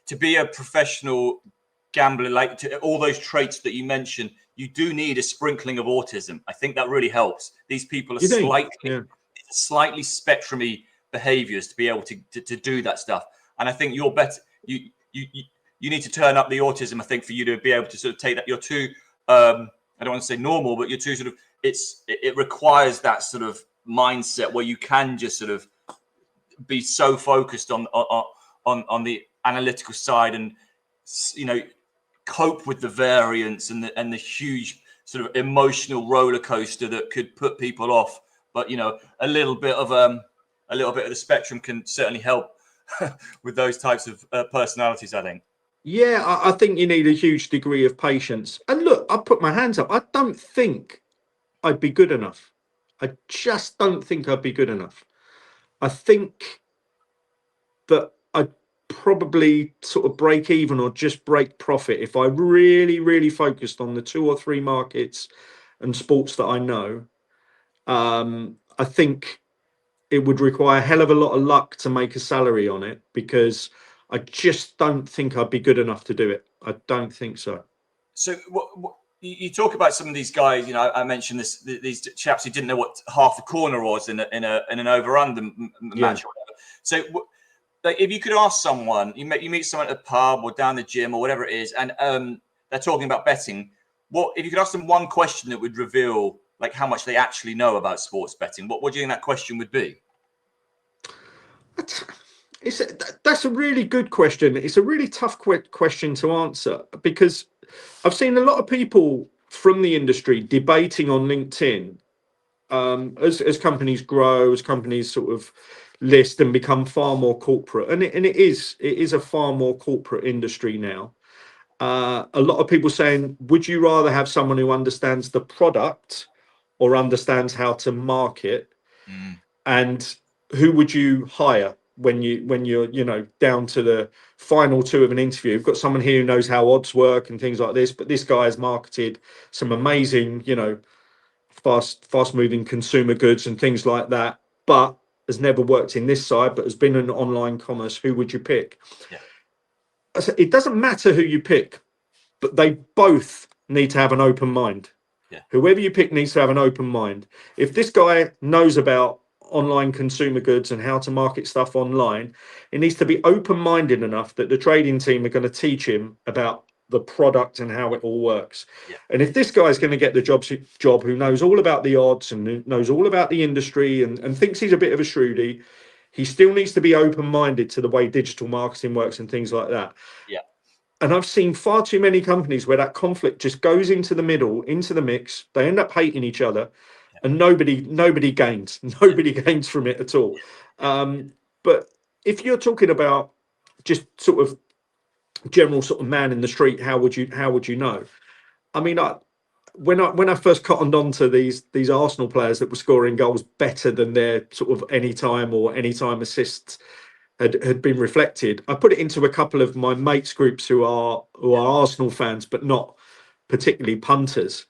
to be a professional gambler, like all those traits that you mentioned. You do need a sprinkling of autism. I think that really helps. These people are slightly spectrumy behaviors to be able to do that stuff. And I think you're better. You need to turn up the autism, I think, for you to be able to sort of take that. You're too, I don't want to say normal, but you're too sort of, it requires that sort of mindset where you can just sort of be so focused on the analytical side and, cope with the variance and the huge sort of emotional roller coaster that could put people off. But, a little bit of the spectrum can certainly help with those types of personalities, I think. Yeah, I think you need a huge degree of patience. And look, I put my hands up. I don't think I'd be good enough. I just don't think I'd be good enough. I think that I'd probably sort of break even or just break profit if I really focused on the 2 or 3 markets and sports that I know. I think it would require a hell of a lot of luck to make a salary on it, because I just don't think I'd be good enough to do it. I don't think so. So what you talk about some of these guys, I mentioned these chaps who didn't know what half a corner was in an over-under match or whatever. So like, if you could ask someone, you meet someone at a pub or down the gym or whatever it is, and they're talking about betting, what if you could ask them one question that would reveal like how much they actually know about sports betting? What do you think that question would be? That's a really good question. It's a really tough question to answer, because I've seen a lot of people from the industry debating on LinkedIn as companies grow, as companies sort of list and become far more corporate, and it is a far more corporate industry now. A lot of people saying, would you rather have someone who understands the product or understands how to market? And who would you hire when you're down to the final 2 of an interview? We've got someone here who knows how odds work and things like this, but this guy has marketed some amazing, fast moving consumer goods and things like that, but has never worked in this side, but has been in online commerce. Who would you pick? It doesn't matter who you pick, but they both need to have an open mind. Whoever you pick needs to have an open mind. If this guy knows about online consumer goods and how to market stuff online, it needs to be open-minded enough that the trading team are going to teach him about the product and how it all works. And if this guy's going to get the job who knows all about the odds and who knows all about the industry and thinks he's a bit of a shrewdie, he still needs to be open-minded to the way digital marketing works and things like that. And I've seen far too many companies where that conflict just goes into the middle, into the mix. They end up hating each other, and nobody gains. Nobody gains from it at all. But if you're talking about just sort of general sort of man in the street, how would you know? I mean, when I first cottoned on to these Arsenal players that were scoring goals better than their sort of anytime assists had been reflected, I put it into a couple of my mates groups who are Arsenal fans but not particularly punters.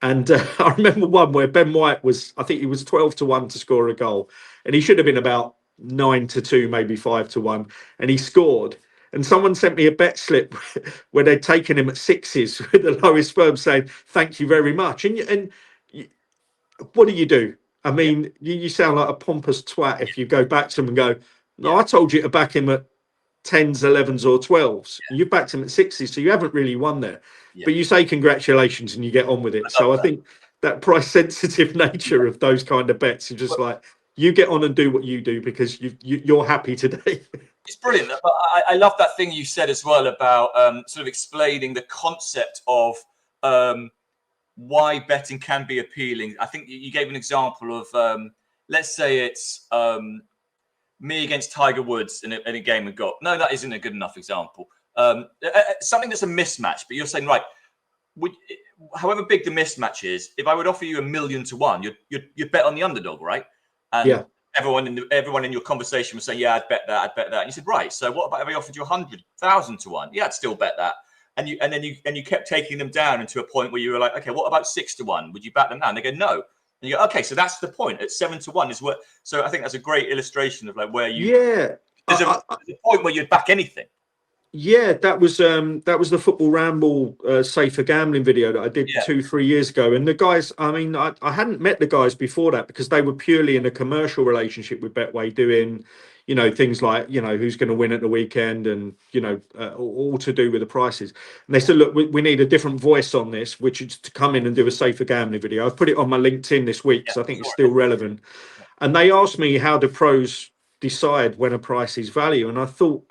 And I remember one where Ben White was, I think he was 12-1 to score a goal, and he should have been about 9-2, maybe 5-1, and he scored. And someone sent me a bet slip where they'd taken him at sixes with the lowest firm, saying thank you very much. And what do? I mean, you sound like a pompous twat if you go back to them and go, no, I told you to back him at 10s, 11s, or 12s. You backed him at sixes, so you haven't really won there. But you say congratulations and you get on with it. So I think that price sensitive nature of those kind of bets is just like, you get on and do what you do because you're happy today. It's brilliant. But I love that thing you said as well about sort of explaining the concept of why betting can be appealing. I think you gave an example of, let's say it's me against Tiger Woods in a game of golf. No, that isn't a good enough example. Something that's a mismatch, but you're saying, right, however big the mismatch is, if I would offer you $1 million to 1, you'd bet on the underdog, right? And everyone in your conversation was saying, yeah, I'd bet that. And you said, right. So what about if I offered you 100,000 to 1? Yeah, I'd still bet that. And then you kept taking them down into a point where you were like, okay, what about 6 to 1? Would you back them now? And they go, no. And you go, okay, so that's the point. At 7 to 1 is what. So I think that's a great illustration of like where you. Yeah. There's a point where you'd back anything. Yeah, that was the Football Ramble safer gambling video that I did 2-3 years ago. And the guys, I mean, I hadn't met the guys before that because they were purely in a commercial relationship with Betway, doing, you know, things like, you know, who's going to win at the weekend and, you know, all to do with the prices. And they said, look, we need a different voice on this, which is to come in and do a safer gambling video. I've put it on my LinkedIn this week because I think it's still relevant. And they asked me, how do pros decide when a price is value? And I thought,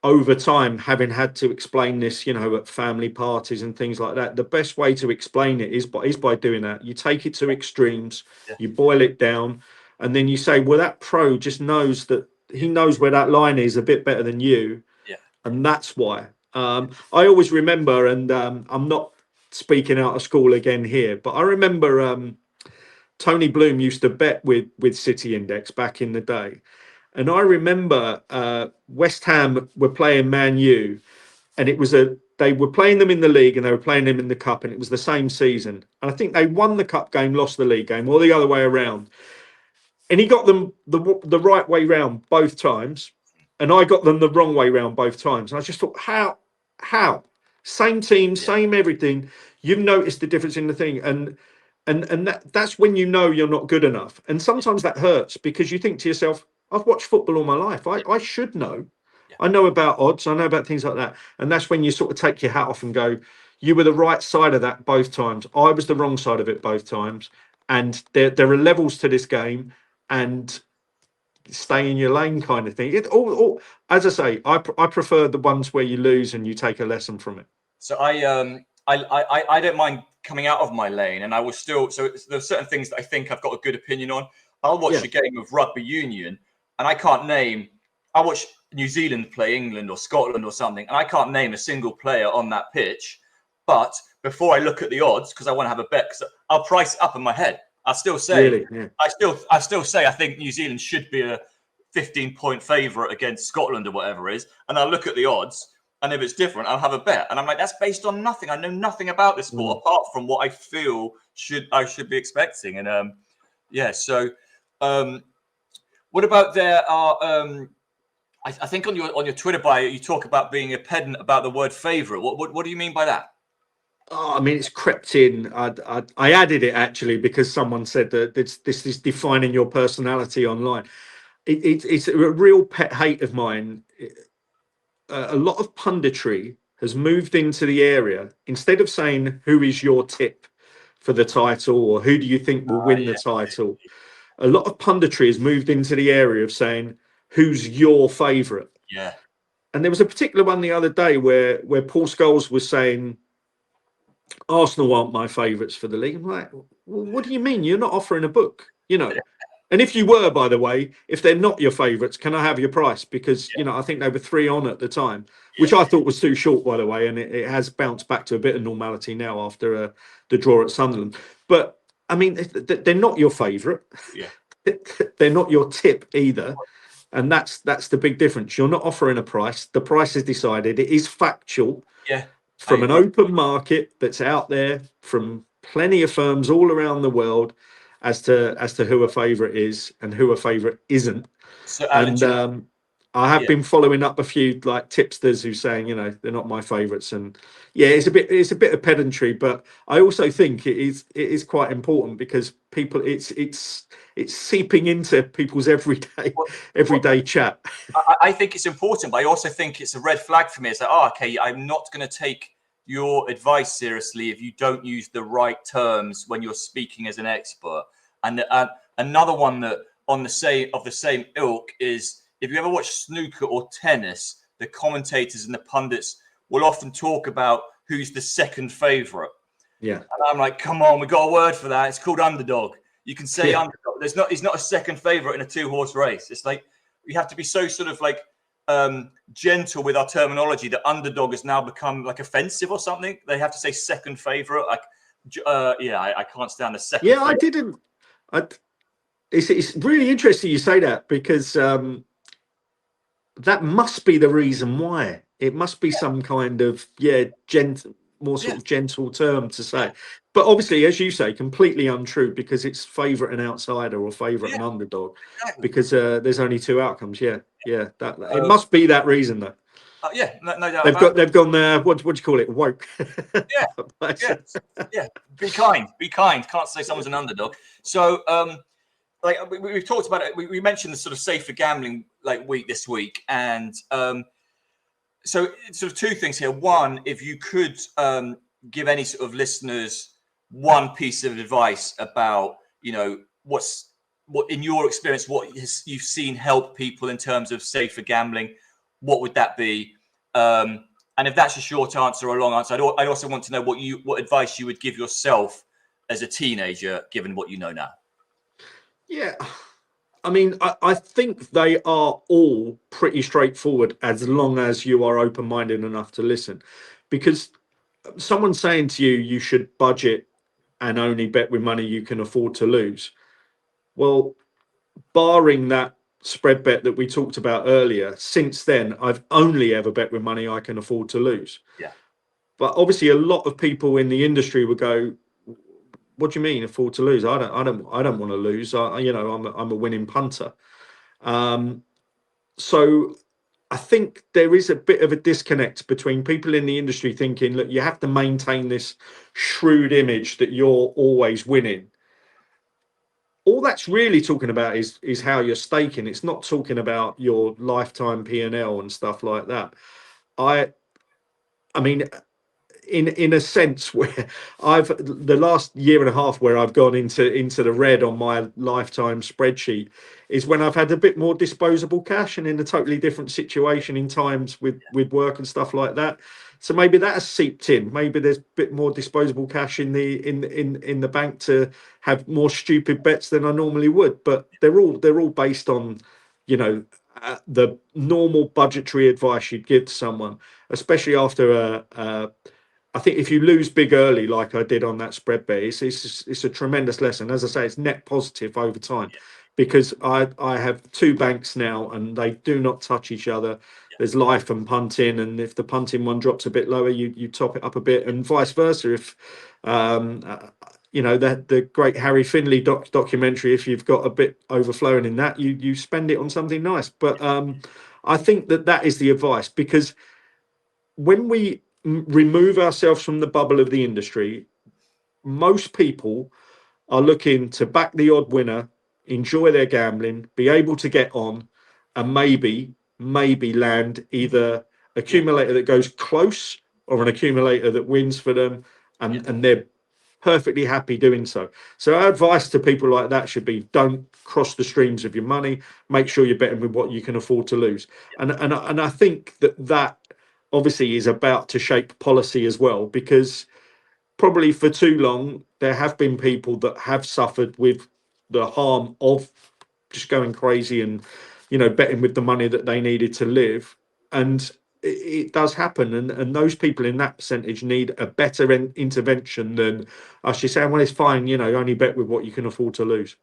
over time, having had to explain this, you know, at family parties and things like that, the best way to explain it is by doing that. You take it to extremes, you boil it down, and then you say, well, that pro just knows that he knows where that line is a bit better than you. And that's why. I always remember, and I'm not speaking out of school again here, but I remember Tony Bloom used to bet with City Index back in the day. And I remember West Ham were playing Man U, and they were playing them in the league and they were playing them in the cup, and it was the same season. And I think they won the cup game, lost the league game, or the other way around. And he got them the right way round both times, and I got them the wrong way round both times. And I just thought, how? Same team, same everything. You've noticed the difference in the thing, and that's when you know you're not good enough. And sometimes that hurts because you think to yourself, I've watched football all my life. I should know. I know about odds. I know about things like that. And that's when you sort of take your hat off and go, you were the right side of that both times. I was the wrong side of it both times. And there are levels to this game, and stay in your lane kind of thing. As I say, I prefer the ones where you lose and you take a lesson from it. So I don't mind coming out of my lane, and I will still. So there are certain things that I think I've got a good opinion on. I'll watch a game of rugby union, and I can't name. I watch New Zealand play England or Scotland or something, and I can't name a single player on that pitch. But before I look at the odds, because I want to have a bet, because I'll price it up in my head. I'll still say, I still say, I think New Zealand should be a 15-point favourite against Scotland or whatever it is, and I'll look at the odds. And if it's different, I'll have a bet. And I'm like, that's based on nothing. I know nothing about this sport apart from what I feel I should be expecting. And so what about there are I think on your Twitter bio you talk about being a pedant about the word favourite. What do you mean by that? Oh, I mean, it's crept in. I added it actually because someone said that this is defining your personality online. It's a real pet hate of mine. A lot of punditry has moved into the area. Instead of saying who is your tip for the title or who do you think will win the title, a lot of punditry has moved into the area of saying who's your favourite. Yeah. And there was a particular one the other day where Paul Scholes was saying Arsenal aren't my favourites for the league. I'm like, well, what do you mean? You're not offering a book, you know. And if you were, by the way, if they're not your favourites, can I have your price? Because, you know, I think they were 3 on at the time, which I thought was too short, by the way. And it has bounced back to a bit of normality now after the draw at Sunderland. But, I mean, they're not your favourite. Yeah. They're not your tip either. And that's the big difference. You're not offering a price. The price is decided. It is factual. Yeah. From an open market that's out there from plenty of firms all around the world as to who a favourite is and who a favourite isn't. So, Alan, and I have been following up a few like tipsters who saying, you know, they're not my favourites, and it's a bit of pedantry, but I also think it is quite important because people it's seeping into people's everyday chat. I think it's important, but I also think it's a red flag for me. It's like, okay, I'm not going to take your advice seriously if you don't use the right terms when you're speaking as an expert. And another one that of the same ilk is, if you ever watch snooker or tennis, the commentators and the pundits will often talk about who's the second favourite. Yeah. And I'm like, come on, we got a word for that. It's called underdog. You can say underdog. He's not a second favourite in a 2-horse race. It's like, we have to be so sort of like gentle with our terminology that underdog has now become like offensive or something. They have to say second favourite. Like, I can't stand the second. Yeah, favourite. It's really interesting you say that, because that must be the reason why. It must be some kind of gentle, more sort of gentle term to say. But obviously, as you say, completely untrue, because it's favourite and outsider or favourite and underdog, because there's only 2 outcomes. It must be that reason, though. No doubt. They've gone there. What do you call it? Woke. Be kind. Can't say someone's an underdog. So, like we've talked about it. We mentioned the sort of safer gambling week this week, and so sort of 2 things here. One, if you could give any sort of listeners one piece of advice about, you know, what in your experience, what you've seen help people in terms of safer gambling, what would that be? And if that's a short answer or a long answer, I'd also want to know what advice you would give yourself as a teenager, given what you know now. Yeah, I mean, I think they are all pretty straightforward as long as you are open-minded enough to listen. Because someone saying to you, you should budget and only bet with money you can afford to lose. Well, barring that spread bet that we talked about earlier, since then, I've only ever bet with money I can afford to lose. Yeah. But obviously, a lot of people in the industry would go, what do you mean afford to lose? I don't want to lose. I'm a winning punter. So I think there is a bit of a disconnect between people in the industry thinking, look, you have to maintain this shrewd image that you're always winning. All that's really talking about is how you're staking. It's not talking about your lifetime P&L and stuff like that. I mean, in a sense, where the last year and a half where I've gone into the red on my lifetime spreadsheet is when I've had a bit more disposable cash and in a totally different situation in times with work and stuff like that. So maybe that has seeped in. Maybe there's a bit more disposable cash in the bank to have more stupid bets than I normally would. But they're all based on, you know, the normal budgetary advice you'd give to someone, especially after I think if you lose big early, like I did on that spread bet, it's a tremendous lesson. As I say, it's net positive over time, because I have 2 banks now and they do not touch each other. There's life and punting, and if the punting one drops a bit lower, you top it up a bit, and vice versa. If the great Harry Finley documentary, if you've got a bit overflowing in that, you spend it on something nice. But I think that is the advice, because when we remove ourselves from the bubble of the industry, most people are looking to back the odd winner, enjoy their gambling, be able to get on, and maybe land either accumulator that goes close or an accumulator that wins for them, and they're perfectly happy doing so. So our advice to people like that should be, don't cross the streams of your money. Make sure you're betting with what you can afford to lose. And I think that obviously is about to shape policy as well, because probably for too long there have been people that have suffered with the harm of just going crazy and, betting with the money that they needed to live. And it does happen. And those people in that percentage need a better intervention than us just saying, well, it's fine, only bet with what you can afford to lose.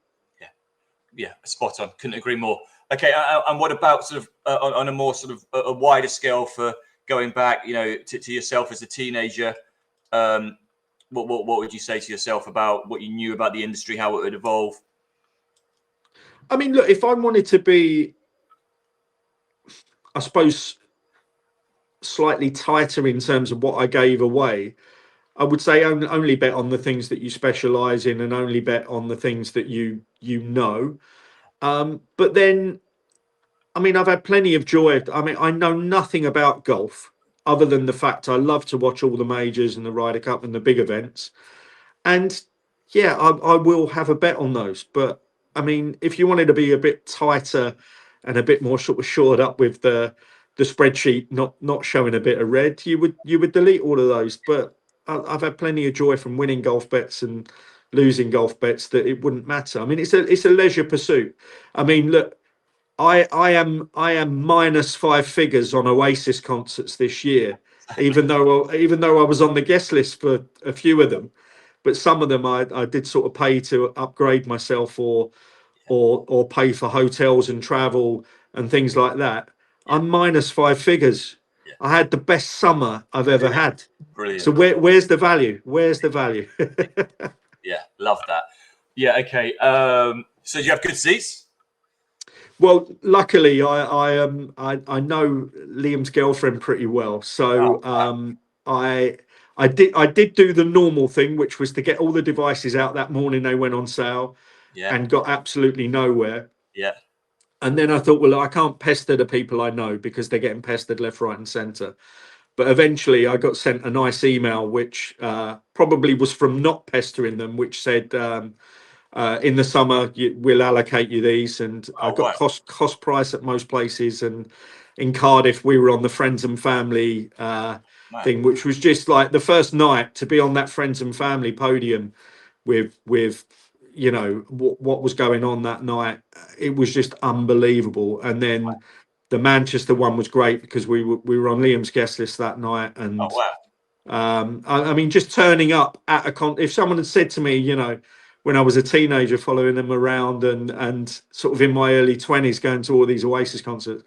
Yeah, spot on. Couldn't agree more. Okay, and what about sort of on a more sort of a wider scale for going back, to yourself as a teenager? What would you say to yourself about what you knew about the industry, how it would evolve? I mean, look, if I wanted to be, I suppose, slightly tighter in terms of what I gave away, I would say only bet on the things that you specialize in and only bet on the things that you know. But then, I mean, I've had plenty of joy. I mean, I know nothing about golf other than the fact I love to watch all the majors and the Ryder Cup and the big events. And yeah, I will have a bet on those. But I mean, if you wanted to be a bit tighter and a bit more sort of shored up with the spreadsheet, not showing a bit of red, you would delete all of those. But I've had plenty of joy from winning golf bets and losing golf bets that it wouldn't matter. I mean, it's a leisure pursuit. I mean, look, I am minus 5 figures on Oasis concerts this year, even though I was on the guest list for a few of them, but some of them I did sort of pay to upgrade myself or pay for hotels and travel and things like that. I'm minus 5 figures. I had the best summer I've ever had. Brilliant. So where's the value? Where's the value? Yeah, love that. Yeah, okay. So you have good seats? Well, luckily, I know Liam's girlfriend pretty well, so I did do the normal thing, which was to get all the devices out that morning they went on sale, and got absolutely nowhere. Yeah. And then I thought, well, I can't pester the people I know because they're getting pestered left, right, and centre. But eventually, I got sent a nice email, which probably was from not pestering them, which said, in the summer we'll allocate you these, and I got cost price at most places, and in Cardiff we were on the friends and family thing, which was just like the first night to be on that friends and family podium with what was going on that night. It was just unbelievable. And then the Manchester one was great because we were on Liam's guest list that night. And I mean, just turning up at if someone had said to me, when I was a teenager following them around and sort of in my early 20s going to all these Oasis concerts,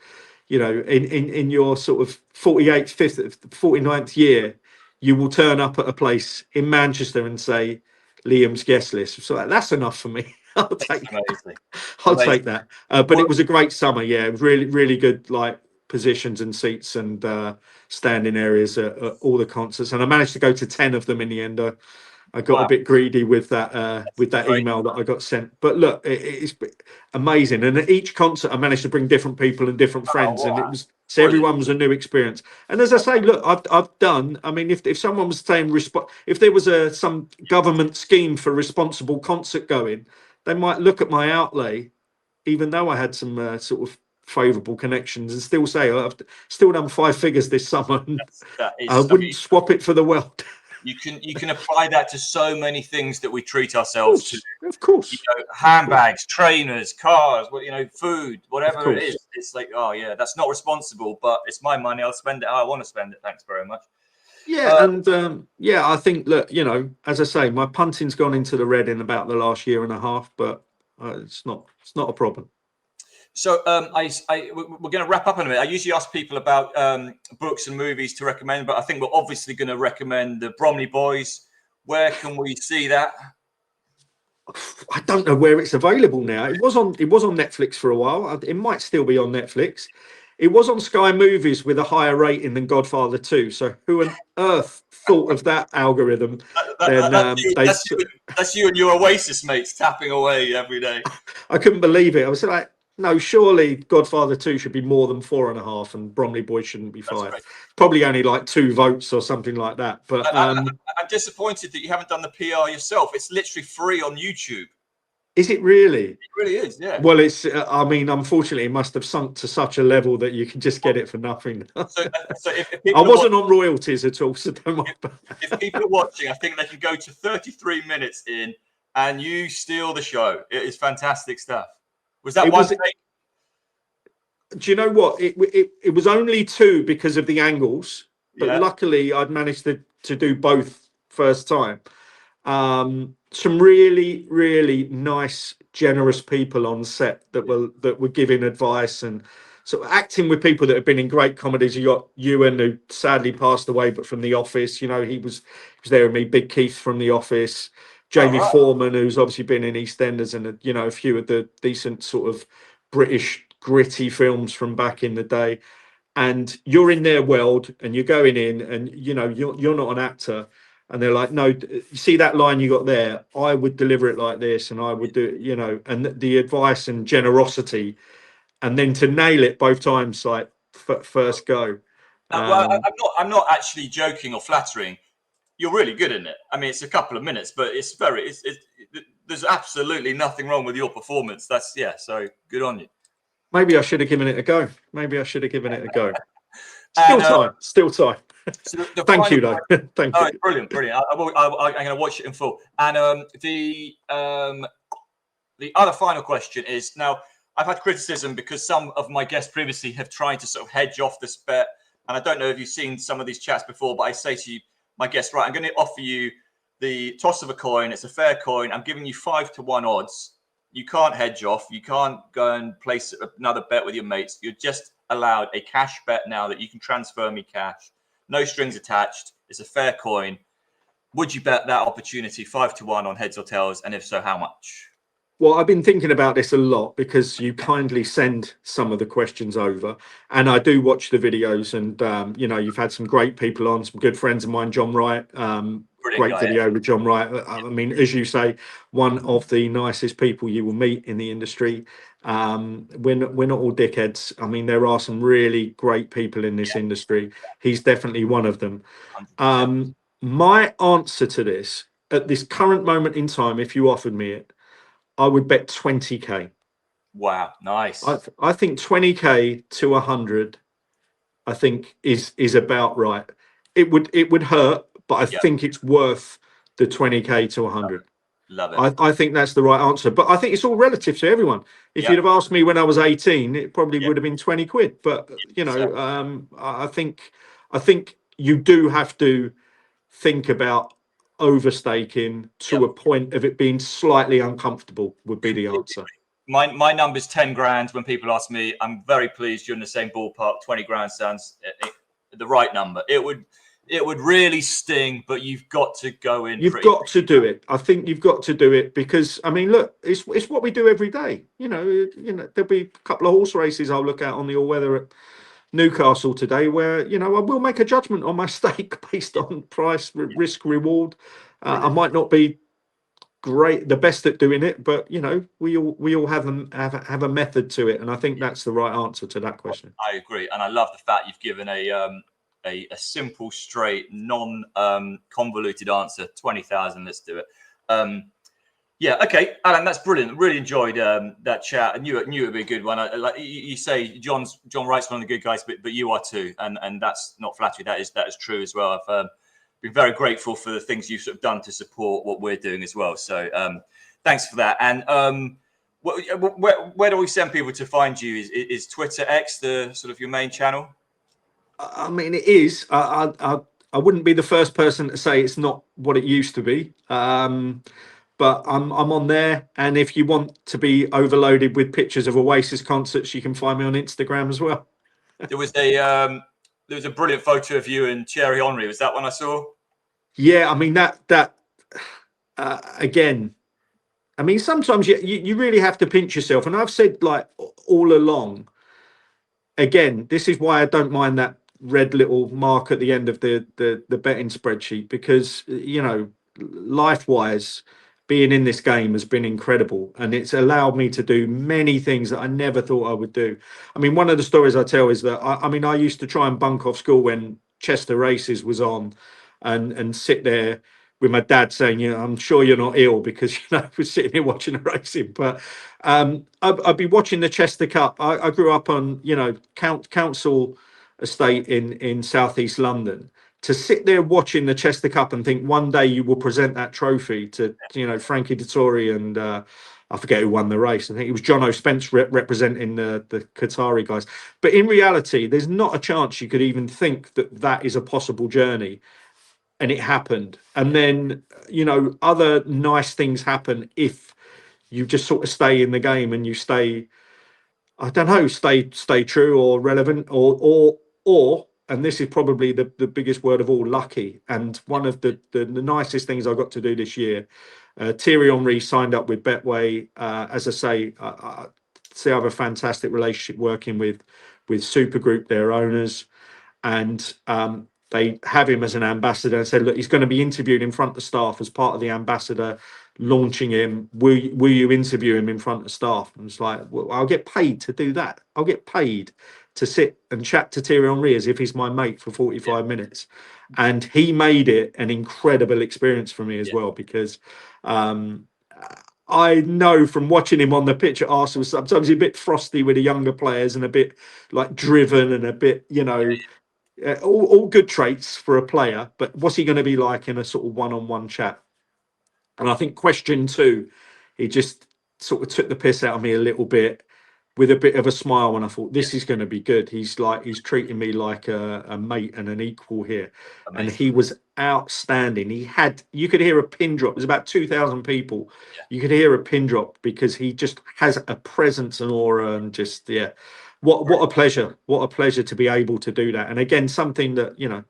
in your sort of 48th, 49th year, you will turn up at a place in Manchester and say Liam's guest list. So that's enough for me. I'll take that. But it was a great summer. Yeah, it was really, really good, like positions and seats and standing areas at all the concerts. And I managed to go to 10 of them in the end. I got a bit greedy with that email that I got sent. But look, it's amazing. And at each concert, I managed to bring different people and different friends, and it was everyone was a new experience. And as I say, look, I've done. I mean, if someone was saying if there was some government scheme for responsible concert going, they might look at my outlay, even though I had some sort of favourable connections, and still say I've still done 5 figures this summer. And I wouldn't swap it for the world. You can apply that to so many things that we treat ourselves to. Of course. Handbags, trainers, cars, food, whatever it is. It's like, oh yeah, that's not responsible, but it's my money. I'll spend it how I want to spend it. Thanks very much. Yeah, I think, look, as I say, my punting's gone into the red in about the last year and a half, but it's not a problem. So we're going to wrap up in a minute. I usually ask people about books and movies to recommend, but I think we're obviously going to recommend the Bromley Boys. Where can we see that? I don't know where it's available now. It was on Netflix for a while. It might still be on Netflix. It was on Sky Movies with a higher rating than Godfather 2. So who on earth thought of that algorithm? That's you and your Oasis mates tapping away every day. I couldn't believe it. I was like, no, surely Godfather 2 should be more than 4.5, and Bromley Boys shouldn't be 5. Right. Probably only like 2 votes or something like that. But I'm disappointed that you haven't done the PR yourself. It's literally free on YouTube. Is it really? It really is, yeah. Well, it's. I mean, unfortunately, it must have sunk to such a level that you can just get it for nothing. So if I wasn't on royalties at all, so don't worry about that. If people are watching, I think they can go to 33 minutes in and you steal the show. It is fantastic stuff. Was that It one was- take? Do you know what? It was only 2 because of the angles, but Yeah. luckily I'd managed to do both first time. Some really, really nice, generous people on set that were giving advice, and sort of acting with people that have been in great comedies. You got Ewan, who sadly passed away, but from The Office, you know, he was there with me. Big Keith from The Office, Jamie right. Foreman, who's obviously been in EastEnders and you know, a few of the decent sort of British gritty films from back in the day. And you're in their world and you're going in, and you know, you're not an actor, and they're like, no, you see that line you got there, I would deliver it like this, and I would do it, you know, and the advice and generosity, and then to nail it both times, like first go. Well, I'm not actually joking or flattering. You're really good in it. I mean, it's a couple of minutes, but there's absolutely nothing wrong with your performance. So good on you. Maybe I should have given it a go. And, Still time. So the Thank you, final- though. Thank All you. right, brilliant. I'm going to watch it in full. And the other final question is, now I've had criticism because some of my guests previously have tried to sort of hedge off this bet. And I don't know if you've seen some of these chats before, but I say to you, my guest, right, I'm going to offer you the toss of a coin. It's a fair coin. I'm giving you 5-1 odds. You can't hedge off. You can't go and place another bet with your mates. You're just allowed a cash bet now that you can transfer me cash. No strings attached. It's a fair coin. Would you bet that opportunity 5-1 on heads or tails? And if so, how much? Well, I've been thinking about this a lot because you kindly send some of the questions over, and I do watch the videos. And you know, you've had some great people on, some good friends of mine, John Wright. Great guy, video with John Wright. I mean, as you say, one of the nicest people you will meet in the industry. We're not all dickheads. I mean, there are some really great people in this industry. He's definitely one of them. 100%. My answer to this at this current moment in time, if you offered me it, I would bet 20k. Wow, nice. I think 20k to 100, I think is about right. It would hurt, but I think it's worth the 20k to 100. Love it. I think that's the right answer, but I think it's all relative to everyone. If you'd have asked me when I was 18, it probably would have been 20 quid. But you know, I think you do have to think about overstaking to a point of it being slightly uncomfortable would be the answer. My number's 10 grand. When people ask me, I'm very pleased you're in the same ballpark. 20 grand sounds the right number. It would really sting, but you've got to go in. You've got to do it. I think you've got to do it because, I mean, look, it's what we do every day. You know, there'll be a couple of horse races I'll look at on the all-weather at Newcastle today where, you know, I will make a judgment on my stake based on price, risk, reward. I might not be the best at doing it, but you know, we all have a method to it, and I think that's the right answer to that question. I agree, and I love the fact you've given a simple, straight, non convoluted answer. 20,000. Let's do it. Yeah, okay, Alan, that's brilliant. Really enjoyed that chat. I knew it'd be a good one. Like you say, John Wright's one of the good guys, but you are too, and that's not flattery. That is true as well. I've been very grateful for the things you've sort of done to support what we're doing as well. So thanks for that. And where do we send people to find you? Is Twitter X the sort of your main channel? I mean, it is. I wouldn't be the first person to say it's not what it used to be. But I'm on there, and if you want to be overloaded with pictures of Oasis concerts, you can find me on Instagram as well. There was a brilliant photo of you and Thierry Henry. Was that one I saw? Yeah, I mean that again. I mean, sometimes you really have to pinch yourself, and I've said like all along. Again, this is why I don't mind that red little mark at the end of the betting spreadsheet, because you know, life-wise, being in this game has been incredible, and it's allowed me to do many things that I never thought I would do. I mean, one of the stories I tell is that I used to try and bunk off school when Chester Races was on, and sit there with my dad saying, you know, I'm sure you're not ill, because you know, we're sitting here watching the racing. But I'd be watching the Chester Cup. I grew up on, you know, council estate in southeast London. To sit there watching the Chester Cup and think one day you will present that trophy to, you know, Frankie Dettori and I forget who won the race. I think it was John O'Spence representing the Qatari guys. But in reality, there's not a chance you could even think that that is a possible journey. And it happened. And then, you know, other nice things happen if you just sort of stay in the game and you stay, I don't know, stay true or relevant or and this is probably the biggest word of all, lucky. And one of the nicest things I got to do this year, Thierry Henry signed up with Betway. As I say, I have a fantastic relationship working with Supergroup, their owners, and they have him as an ambassador and said, look, he's going to be interviewed in front of staff as part of the ambassador launching him. Will you interview him in front of staff? And it's like, well, I'll get paid to do that. I'll get paid to sit and chat to Thierry Henry as if he's my mate for 45 minutes. And he made it an incredible experience for me as well, because I know from watching him on the pitch at Arsenal, sometimes he's a bit frosty with the younger players and a bit like driven and a bit, you know, all good traits for a player. But what's he going to be like in a sort of one-on-one chat? And I think question 2, he just sort of took the piss out of me a little bit with a bit of a smile, and I thought, this is going to be good. He's treating me like a mate and an equal here. Amazing. And he was outstanding. You could hear a pin drop. There's about 2,000 people. Yeah. You could hear a pin drop because he just has a presence and aura, and just, what a pleasure. What a pleasure to be able to do that. And again, something that, you know,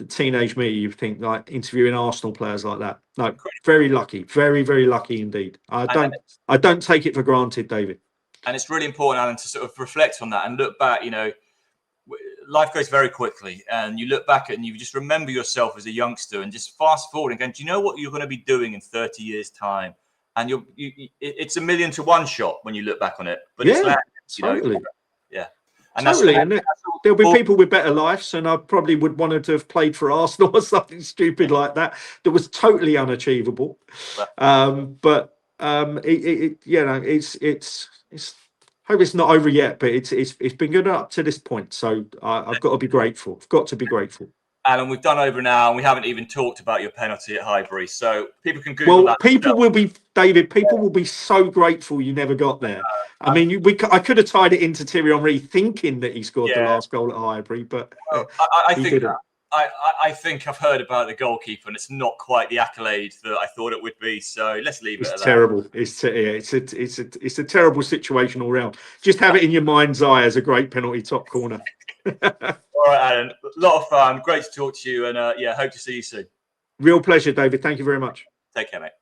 teenage me, you think, like, interviewing Arsenal players like that. No, very lucky, very, very lucky indeed. I don't take it for granted, David. And it's really important, Alan, to sort of reflect on that and look back. You know, life goes very quickly, and you look back and you just remember yourself as a youngster and just fast forward and go, do you know what you're going to be doing in 30 years' time? And it's a 1,000,000 to 1 shot when you look back on it. But it's like, totally. Yeah. And totally. And there'll be people with better lives, and I probably would want to have played for Arsenal or something stupid like that was totally unachievable. But it's hope it's not over yet, but it's been good up to this point. So I've got to be grateful. I've got to be grateful. Alan, we've done over now, and we haven't even talked about your penalty at Highbury. So people can Google that. People will be, David, people will be so grateful you never got there. I mean, I could have tied it into Thierry Henry thinking that he scored the last goal at Highbury, but I think I've heard about the goalkeeper, and it's not quite the accolade that I thought it would be. So let's leave it at that. It's terrible. It's a terrible situation all round. Just have it in your mind's eye as a great penalty top corner. All right, Alan. A lot of fun. Great to talk to you, and hope to see you soon. Real pleasure, David. Thank you very much. Take care, mate.